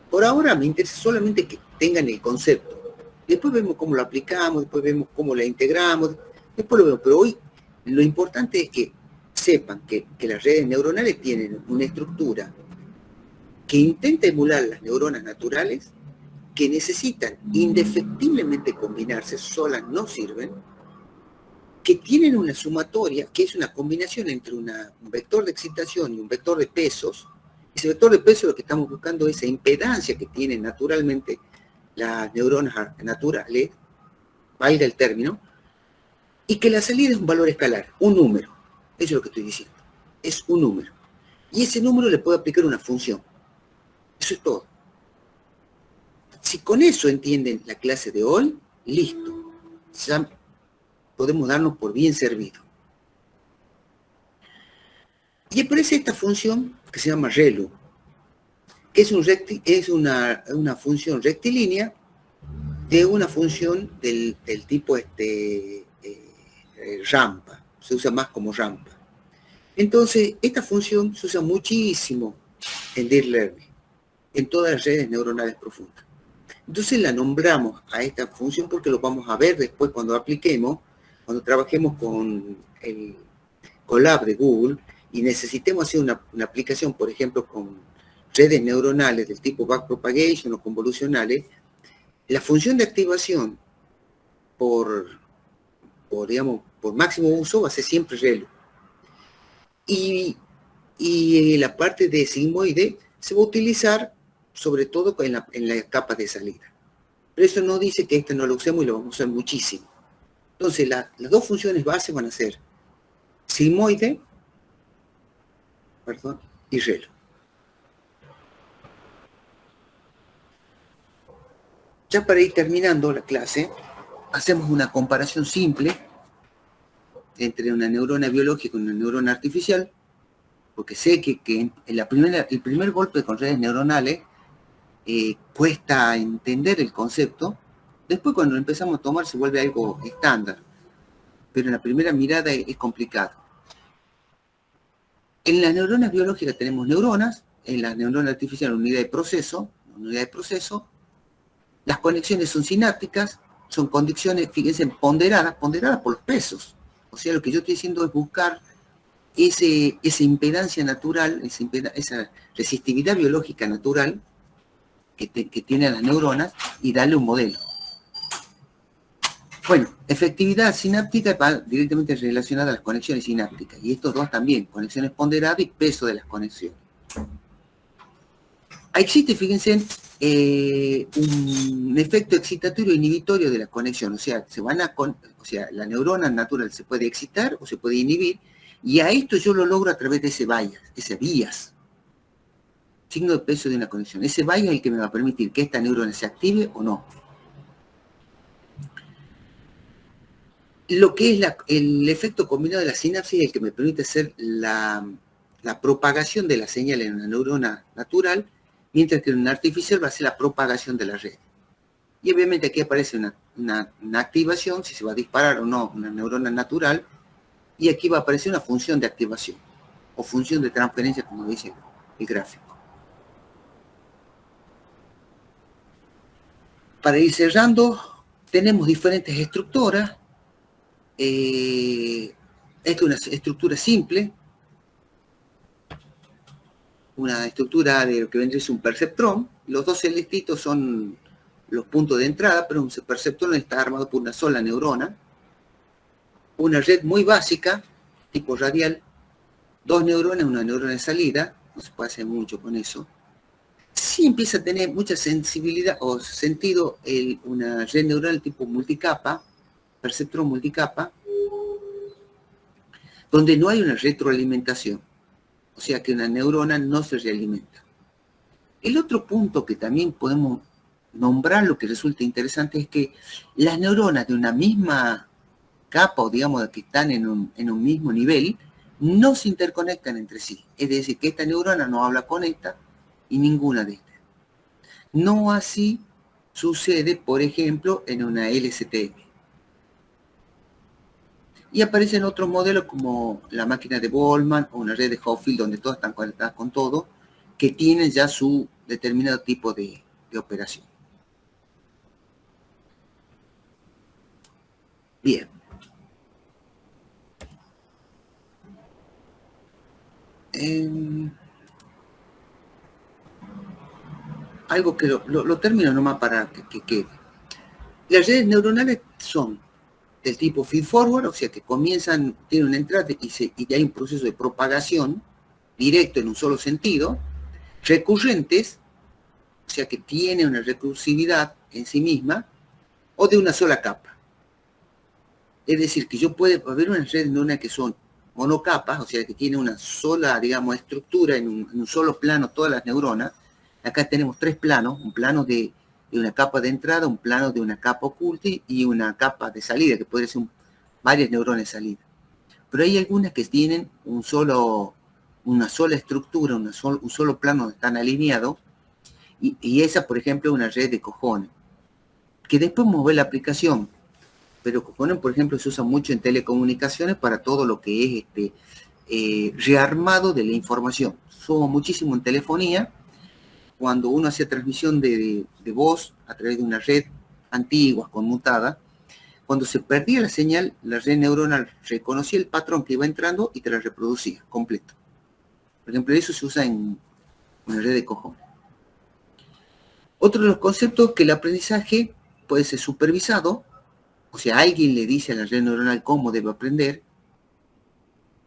Por ahora me interesa solamente que tengan el concepto. Después vemos cómo lo aplicamos, después vemos cómo la integramos, después lo vemos. Pero hoy lo importante es que sepan que las redes neuronales tienen una estructura que intenta emular las neuronas naturales, que necesitan indefectiblemente combinarse, solas no sirven, que tienen una sumatoria, que es una combinación entre un vector de excitación y un vector de pesos. Ese vector de peso lo que estamos buscando es esa impedancia que tienen naturalmente las neuronas naturales, valga el término, y que la salida es un valor escalar, un número. Eso es lo que estoy diciendo. Es un número. Y ese número le puedo aplicar una función. Eso es todo. Si con eso entienden la clase de hoy, listo. Ya podemos darnos por bien servido. Y aparece esta función que se llama ReLU, que es una función rectilínea de una función del tipo rampa. Se usa más como rampa. Entonces, esta función se usa muchísimo en Deep Learning, en todas las redes neuronales profundas. Entonces la nombramos a esta función porque lo vamos a ver después cuando apliquemos, cuando trabajemos con el Colab de Google y necesitemos hacer una aplicación, por ejemplo, con redes neuronales del tipo backpropagation o convolucionales. La función de activación por máximo uso va a ser siempre ReLU. Y la parte de sigmoide se va a utilizar sobre todo en las capas de salida. Pero eso no dice que no lo usemos y lo vamos a usar muchísimo. Entonces, las dos funciones base van a ser sigmoide, y ReLU. Ya para ir terminando la clase, hacemos una comparación simple entre una neurona biológica y una neurona artificial, porque sé que en el primer golpe con redes neuronales cuesta entender el concepto. Después cuando lo empezamos a tomar se vuelve algo estándar, pero en la primera mirada es complicado. En las neuronas biológicas tenemos neuronas, en las neuronas artificiales unidad de proceso, las conexiones son sinápticas, son conexiones, fíjense, ponderadas por los pesos. O sea, lo que yo estoy diciendo es buscar esa impedancia natural, esa resistividad biológica natural que tienen las neuronas y darle un modelo. Bueno, efectividad sináptica va directamente relacionada a las conexiones sinápticas. Y estos dos también, conexiones ponderadas y peso de las conexiones. Existe, fíjense, un efecto excitatorio e inhibitorio de la conexión. O sea, la neurona natural se puede excitar o se puede inhibir. Y a esto yo lo logro a través de ese bias. Signo de peso de una conexión. Ese bias es el que me va a permitir que esta neurona se active o no. Lo que es el efecto combinado de la sinapsis es el que me permite hacer la propagación de la señal en una neurona natural, mientras que en una artificial va a ser la propagación de la red. Y obviamente aquí aparece una activación, si se va a disparar o no una neurona natural, y aquí va a aparecer una función de activación, o función de transferencia, como dice el gráfico. Para ir cerrando, tenemos diferentes estructuras. Esta es una estructura simple, una estructura de lo que vendría a ser un perceptrón. Los dos celestitos son los puntos de entrada, pero un perceptrón está armado por una sola neurona. Una red muy básica, tipo radial, dos neuronas, una neurona de salida, no se puede hacer mucho con eso. Sí empieza a tener mucha sensibilidad o sentido una red neuronal tipo multicapa, perceptrón multicapa, donde no hay una retroalimentación, o sea que una neurona no se realimenta. El otro punto que también podemos nombrar, lo que resulta interesante, es que las neuronas de una misma capa, o digamos que están en un mismo nivel, no se interconectan entre sí. Es decir, que esta neurona no habla con esta y ninguna de estas. No así sucede, por ejemplo, en una LSTM. Y aparecen otros modelos como la máquina de Boltzmann o una red de Hopfield, donde todas están conectadas con todo, que tienen ya su determinado tipo de operación. Bien. Algo que lo termino nomás para que quede. Las redes neuronales son del tipo feed-forward, o sea que tienen una entrada y hay un proceso de propagación directo en un solo sentido, recurrentes, o sea que tiene una recursividad en sí misma, o de una sola capa. Es decir, que puede haber unas redes neuronales que son monocapas, o sea que tiene una sola, digamos, estructura en un solo plano todas las neuronas. Acá tenemos tres planos, un plano de una capa de entrada, un plano de una capa oculta y una capa de salida, que puede ser varias neuronas de salida. Pero hay algunas que tienen una sola estructura, un solo plano donde están alineados, y esa, por ejemplo, es una red de cojones, que después vamos a ver la aplicación. Pero cojones, por ejemplo, se usa mucho en telecomunicaciones para todo lo que es rearmado de la información. Somos muchísimo en telefonía. Cuando uno hacía transmisión de voz a través de una red antigua, conmutada, cuando se perdía la señal, la red neuronal reconocía el patrón que iba entrando y te la reproducía completo. Por ejemplo, eso se usa en una red de cojones. Otro de los conceptos es que el aprendizaje puede ser supervisado, o sea, alguien le dice a la red neuronal cómo debe aprender.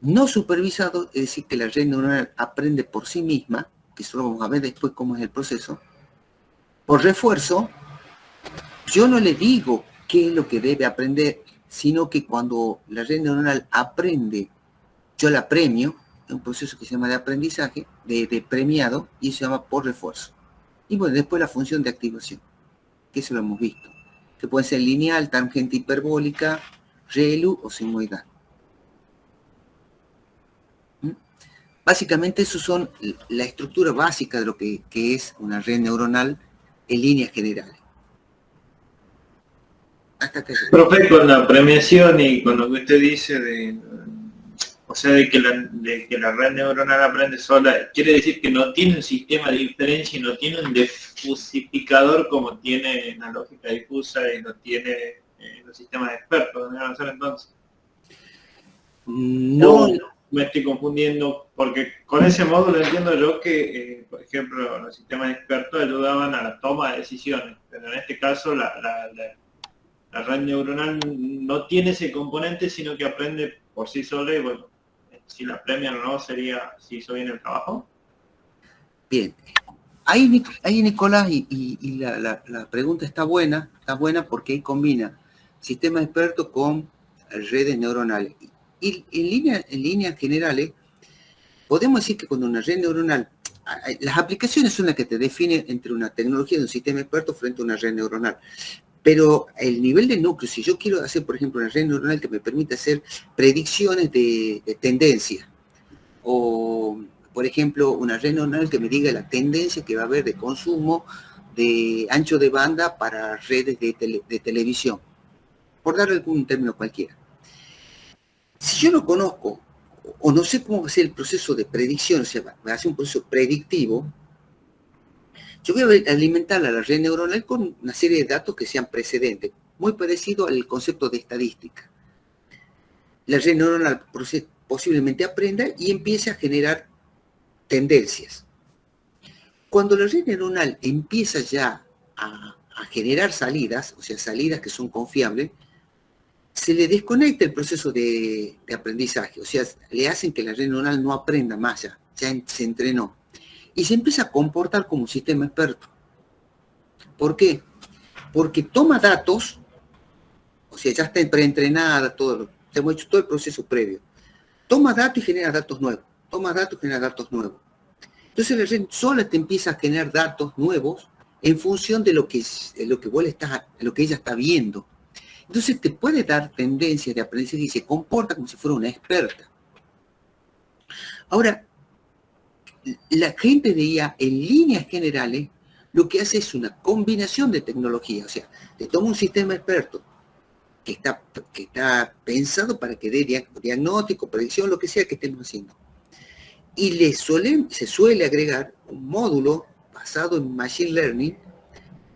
No supervisado, es decir, que la red neuronal aprende por sí misma, que eso lo vamos a ver después cómo es el proceso. Por refuerzo, yo no le digo qué es lo que debe aprender, sino que cuando la red neuronal aprende, yo la premio, es un proceso que se llama de aprendizaje, de premiado, y eso se llama por refuerzo. Y bueno, después la función de activación, que eso lo hemos visto, que puede ser lineal, tangente hiperbólica, ReLU o sigmoidal. Básicamente, eso son la estructura básica de lo que es una red neuronal en líneas generales. Hasta acá.
Profe, con la premiación y con lo que usted dice o sea, de que la red neuronal aprende sola, quiere decir que no tiene un sistema de inferencia y no tiene un difusificador como tiene la lógica difusa y lo tiene los sistemas de expertos, ¿no? Entonces,
No,
me estoy confundiendo, porque con ese módulo entiendo yo que, por ejemplo, los sistemas de expertos ayudaban a la toma de decisiones, pero en este caso la red neuronal no tiene ese componente, sino que aprende por sí sola y bueno, si la premian o no sería si hizo bien el trabajo.
bien. Ahí Nicolás, y la pregunta está buena porque ahí combina sistemas expertos con redes neuronales. Y en líneas generales, podemos decir que cuando una red neuronal, las aplicaciones son las que te definen entre una tecnología de un sistema experto frente a una red neuronal. Pero el nivel de núcleo, si yo quiero hacer, por ejemplo, una red neuronal que me permita hacer predicciones de tendencia, o, por ejemplo, una red neuronal que me diga la tendencia que va a haber de consumo de ancho de banda para redes de televisión, por dar algún término cualquiera. Si yo no conozco, o no sé cómo va a ser el proceso de predicción, o sea, va a ser un proceso predictivo, yo voy a alimentar a la red neuronal con una serie de datos que sean precedentes, muy parecido al concepto de estadística. La red neuronal posiblemente aprenda y empiece a generar tendencias. Cuando la red neuronal empieza ya a generar salidas, o sea, salidas que son confiables, se le desconecta el proceso de aprendizaje, o sea, le hacen que la red neuronal no aprenda más ya se entrenó. Y se empieza a comportar como un sistema experto. ¿Por qué? Porque toma datos, o sea, ya está preentrenada, hemos hecho todo el proceso previo. Toma datos y genera datos nuevos. Toma datos y genera datos nuevos. Entonces la red sola te empieza a generar datos nuevos en función de lo que ella está viendo. Entonces te puede dar tendencias de aprendizaje y se comporta como si fuera una experta. Ahora, la gente de IA, en líneas generales, lo que hace es una combinación de tecnología. O sea, te toma un sistema experto que está pensado para que dé diagnóstico, predicción, lo que sea que estemos haciendo. Y se suele agregar un módulo basado en Machine Learning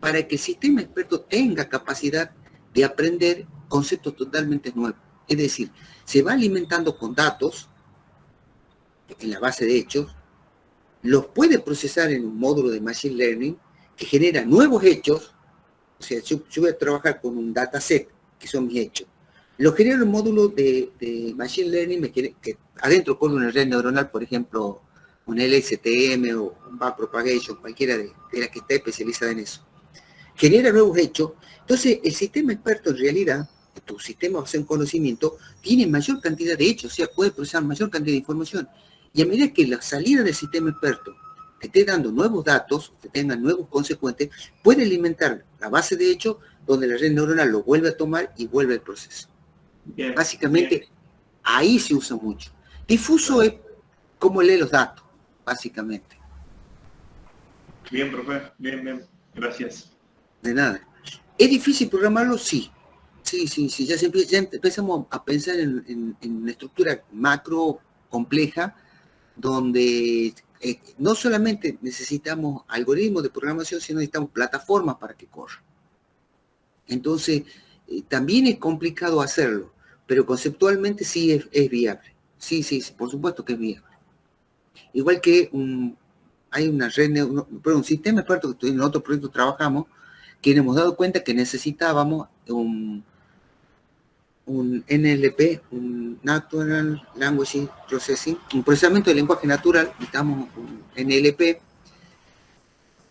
para que el sistema experto tenga capacidad de aprender conceptos totalmente nuevos. Es decir, se va alimentando con datos en la base de hechos, los puede procesar en un módulo de Machine Learning que genera nuevos hechos. O sea, yo voy a trabajar con un dataset, que son mis hechos. Lo genero en un módulo de Machine Learning que adentro con una red neuronal, por ejemplo, un LSTM o un Backpropagation, cualquiera de las que esté especializada en eso. Genera nuevos hechos. Entonces, el sistema experto en realidad, tu sistema basado en conocimiento, tiene mayor cantidad de hechos, o sea, puede procesar mayor cantidad de información. Y a medida que la salida del sistema experto te esté dando nuevos datos, te tengan nuevos consecuentes, puede alimentar la base de hechos donde la red neuronal lo vuelve a tomar y vuelve al proceso. Bien, básicamente, bien. Ahí se usa mucho. Difuso es como lee los datos, básicamente.
Bien, profe. Bien. Gracias.
De nada. ¿Es difícil programarlo? Sí. Sí. Ya empezamos a pensar en una estructura macro compleja, donde no solamente necesitamos algoritmos de programación, sino necesitamos plataformas para que corran. Entonces, también es complicado hacerlo, pero conceptualmente sí es viable. Sí, por supuesto que es viable. Igual que hay una red, un sistema experto que en otro proyecto trabajamos, que nos hemos dado cuenta que necesitábamos un NLP, un Natural Language Processing, un procesamiento de lenguaje natural, necesitamos un NLP,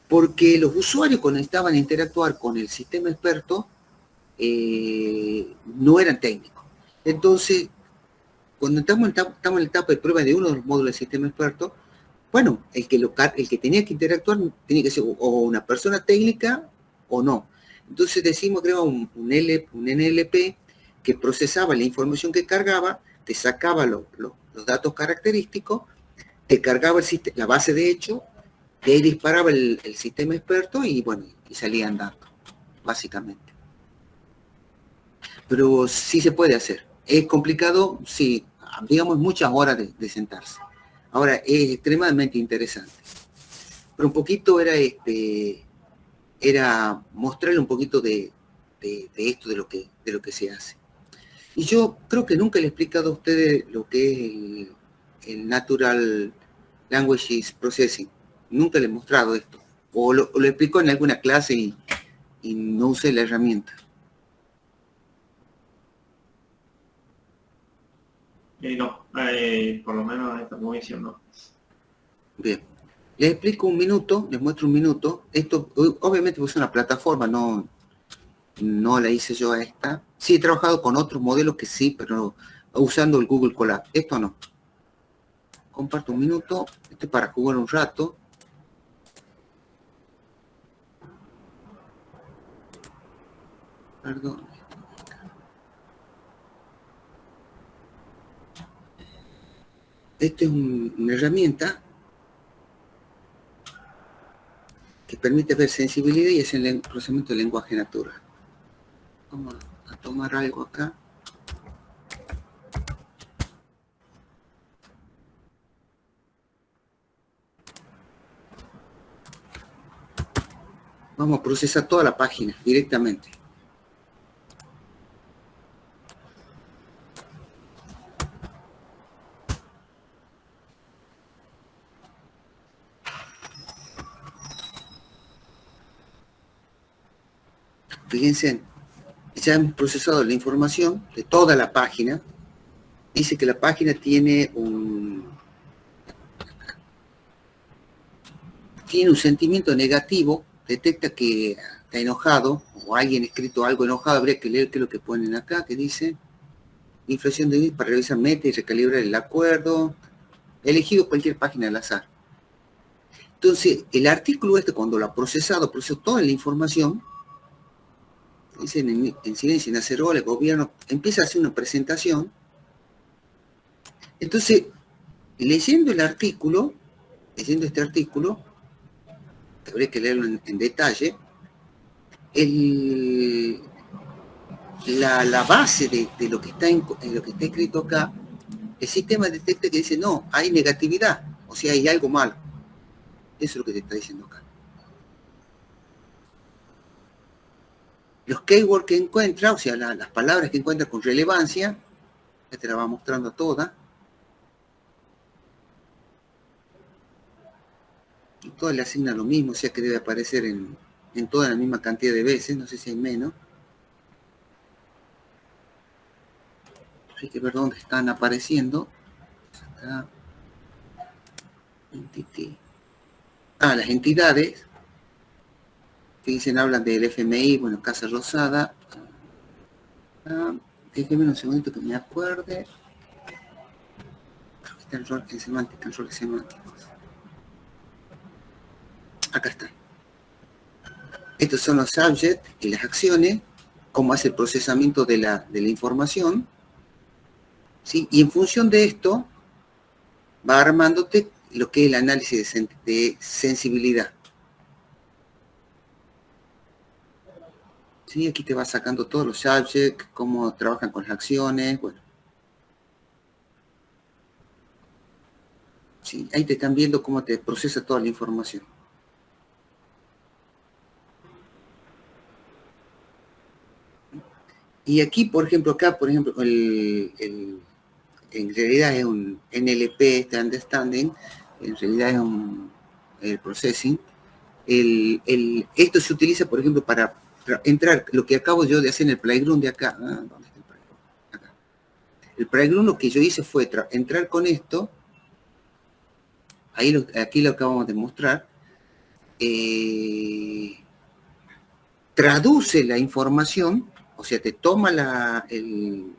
porque los usuarios cuando estaban a interactuar con el sistema experto no eran técnicos. Entonces, cuando estamos en la etapa de prueba de uno de los módulos del sistema experto, bueno, el que tenía que interactuar tenía que ser o una persona técnica o no. Entonces creamos un NLP que procesaba la información que cargaba, te sacaba los datos característicos, te cargaba la base de hechos, De ahí disparaba el sistema experto y bueno, y salía andando, básicamente. Pero sí se puede hacer. Es complicado, sí, digamos muchas horas de sentarse. Ahora, es extremadamente interesante. Pero un poquito era mostrarle un poquito de esto, de lo que se hace. Y yo creo que nunca le he explicado a ustedes lo que es el Natural Language Processing. Nunca le he mostrado esto. O lo explico en alguna clase y no usé la herramienta.
No, por lo menos esta movilización no.
Bien. Les explico un minuto, les muestro un minuto. Esto, obviamente, es una plataforma, no la hice yo a esta. Sí, he trabajado con otros modelos que sí, pero usando el Google Colab. Esto no. Comparto un minuto. Esto es para jugar un rato. Perdón. Esta es una herramienta que permite ver sensibilidad y es el procesamiento del lenguaje natural. Vamos a tomar algo acá. Vamos a procesar toda la página directamente. Fíjense, ya hemos procesado la información de toda la página. Dice que la página tiene un sentimiento negativo, detecta que está enojado, o alguien ha escrito algo enojado, habría que leer qué es lo que ponen acá, que dice, inflación de bits para revisar meta y recalibrar el acuerdo, he elegido cualquier página al azar. Entonces, el artículo cuando lo ha procesado toda la información, dicen en silencio, en Acerola, el gobierno empieza a hacer una presentación. Entonces, leyendo este artículo, habría que leerlo en detalle, la base de lo que está escrito acá, el sistema detecta que dice, no, hay negatividad, o sea, hay algo malo. Eso es lo que te está diciendo acá. Los keywords que encuentra, o sea, las palabras que encuentra con relevancia, ya te la va mostrando toda. Y todas le asignan lo mismo, o sea que debe aparecer en toda la misma cantidad de veces, no sé si hay menos. Hay que ver dónde están apareciendo. Acá. Las entidades. Que dicen, hablan del FMI, bueno, Casa Rosada. Déjenme un segundito que me acuerde. Está el rol semántico, el rol semántico. Acá está. Estos son los subjects y las acciones, cómo hace el procesamiento de la información, ¿sí? Y en función de esto, va armándote lo que es el análisis de sensibilidad. ¿Sí? Aquí te va sacando todos los subjects, cómo trabajan con las acciones, bueno. ¿Sí? Ahí te están viendo cómo te procesa toda la información. Y aquí, por ejemplo, en realidad es un NLP, Understanding, en realidad es el Processing. Esto se utiliza, por ejemplo, para entrar, lo que acabo yo de hacer en el playground de acá. ¿Dónde está el playground? Acá. El playground lo que yo hice fue entrar con esto, aquí lo acabamos de mostrar, traduce la información, o sea, te toma el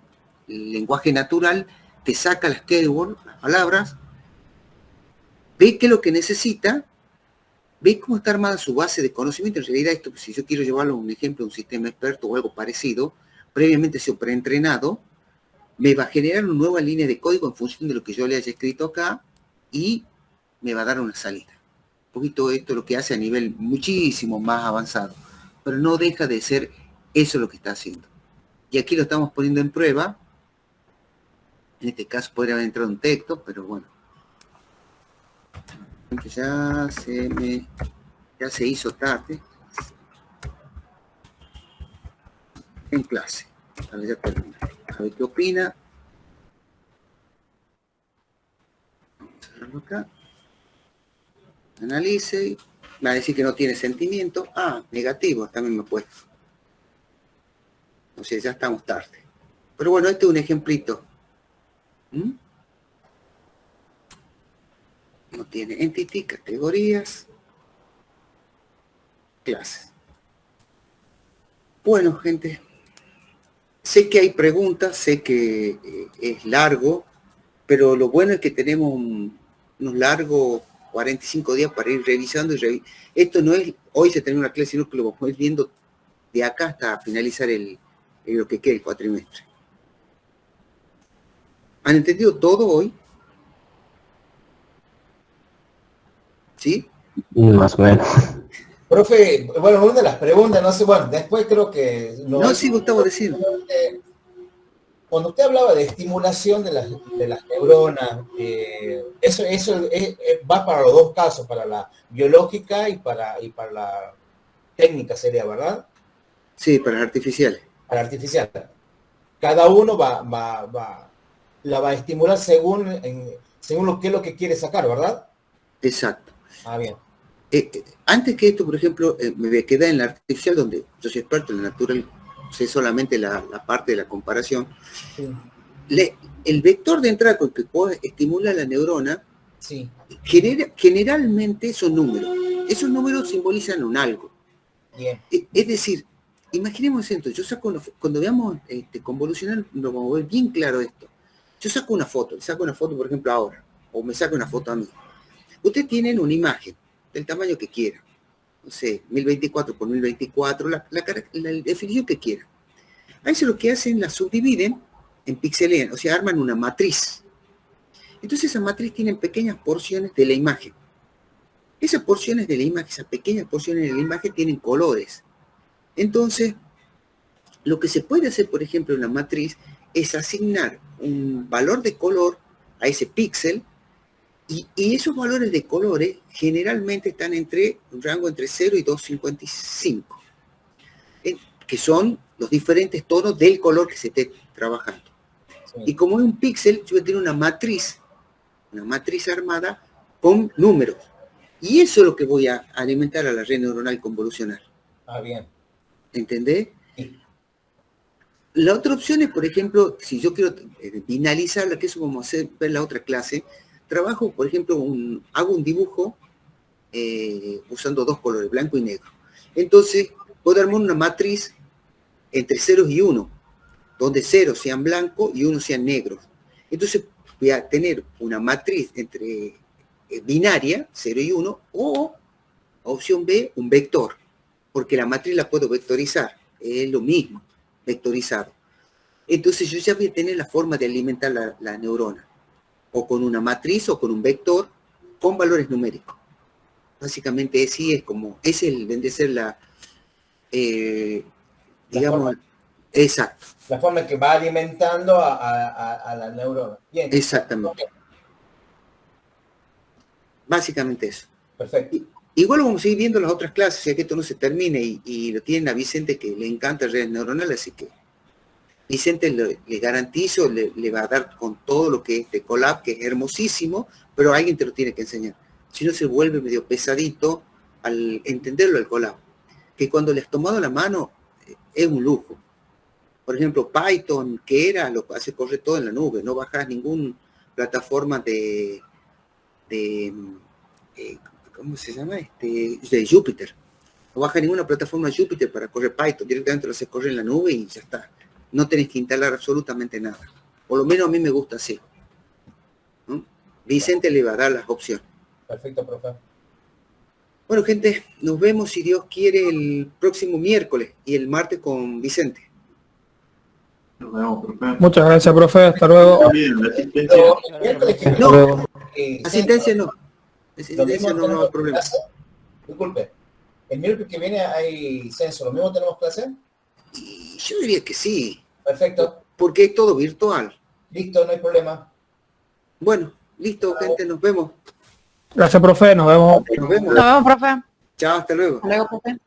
lenguaje natural, te saca las keywords, las palabras, ve qué es lo que necesita, ve cómo está armada su base de conocimiento. En realidad, esto, si yo quiero llevarlo a un ejemplo de un sistema experto o algo parecido, previamente se preentrenado, me va a generar una nueva línea de código en función de lo que yo le haya escrito acá y me va a dar una salida. poquito esto lo que hace a nivel muchísimo más avanzado, pero no deja de ser eso lo que está haciendo. Y aquí lo estamos poniendo en prueba. En este caso podría haber entrado un texto, pero bueno. Ya se hizo tarde. En clase. A ver, ya termina. A ver qué opina. Vamos a cerrarlo acá. Analice. Va a decir que no tiene sentimiento. Ah, negativo, también me he puesto. O sea, ya estamos tarde. Pero bueno, este es un ejemplito. No tiene entity, categorías, clases. Bueno, gente, sé que hay preguntas, sé que es largo, pero lo bueno es que tenemos unos largos 45 días para ir revisando. Esto no es, hoy se termina una clase, sino que lo vamos a ir viendo de acá hasta finalizar lo que queda el cuatrimestre. ¿Han entendido todo hoy? ¿Sí?
Más o menos.
Profe, bueno, una de las preguntas, no sé, bueno, después creo que...
No, sí, Gustavo, decir.
Cuando usted hablaba de estimulación de las neuronas, eso va para los dos casos, para la biológica y para la técnica sería, ¿verdad?
Sí, para las artificiales.
Para artificial. Cada uno la va a estimular según lo que es lo que quiere sacar, ¿verdad?
Exacto.
Ah, bien.
Antes que esto, por ejemplo, me quedé en la artificial, donde yo soy experto en la natural, sé solamente la parte de la comparación.
Sí.
El vector de entrada con que estimula la neurona,
sí.
Generalmente son números. Esos números simbolizan un algo.
Bien.
Es decir, imaginemos esto, yo saco cuando veamos convolucionar, nos vamos a ver bien claro esto. Yo saco una foto, por ejemplo, ahora, o me saco una foto a mí. Ustedes tienen una imagen del tamaño que quieran, no sé, 1024 por 1024, la definición que quieran. A eso lo que hacen, la subdividen en pixelean, o sea, arman una matriz. Entonces esa matriz tiene pequeñas porciones de la imagen. Esas porciones de la imagen, esas pequeñas porciones de la imagen tienen colores. Entonces, lo que se puede hacer, por ejemplo, en la matriz, es asignar un valor de color a ese píxel. Y esos valores de colores generalmente están un rango entre 0 y 255, que son los diferentes tonos del color que se esté trabajando. Sí. Y como es un píxel, yo voy a tener una matriz armada con números. Y eso es lo que voy a alimentar a la red neuronal convolucional.
Ah, bien.
¿Entendés? Sí. La otra opción es, por ejemplo, si yo quiero binalizarla, que eso vamos a hacer, ver la otra clase, trabajo, por ejemplo, hago un dibujo usando dos colores, blanco y negro. Entonces, puedo armar una matriz entre ceros y 1, donde 0 sean blancos y 1 sean negros. Entonces, voy a tener una matriz entre binaria, 0 y 1, o, opción B, un vector, porque la matriz la puedo vectorizar, es lo mismo, vectorizado. Entonces, yo ya voy a tener la forma de alimentar la neurona, o con una matriz o con un vector con valores numéricos. Básicamente sí es como, debe de ser digamos, exacto.
La forma que va alimentando a la neurona. Bien.
Exactamente. Básicamente eso.
Perfecto.
Igual vamos a seguir viendo las otras clases, ya que esto no se termine, y lo tienen a Vicente, que le encanta redes neuronales, así que Vicente le garantizo, le va a dar con todo lo que es de Colab, que es hermosísimo, pero alguien te lo tiene que enseñar. Si no se vuelve medio pesadito al entenderlo el Colab. Que cuando le has tomado la mano es un lujo. Por ejemplo, Python, que lo hace correr todo en la nube, no bajas ninguna plataforma de ¿cómo se llama? De Jupyter. No bajas ninguna plataforma de Jupyter para correr Python, directamente lo haces correr en la nube y ya está. No tenés que instalar absolutamente nada. Por lo menos a mí me gusta así. ¿No? Vicente le va a dar las opciones.
Perfecto, profe.
Bueno, gente, nos vemos, si Dios quiere, el próximo miércoles y el martes con Vicente.
Nos vemos, profe.
Muchas gracias, profe. Hasta luego.
Bien, la asistencia.
No, asistencia no.
Lo mismo
Ese no hay
tenemos
problema.
clase. Disculpe, el miércoles que viene hay censo, ¿lo mismo tenemos clase?
Y yo diría que sí,
Perfecto,
porque es todo virtual.
listo, no hay problema.
Bueno, listo, gente, nos vemos.
Gracias, profe, nos vemos.
Nos vemos.
Nos vemos, profe.
Chao, hasta luego.
Hasta luego, profe.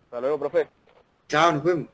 Hasta luego, profe.
Chao, nos vemos.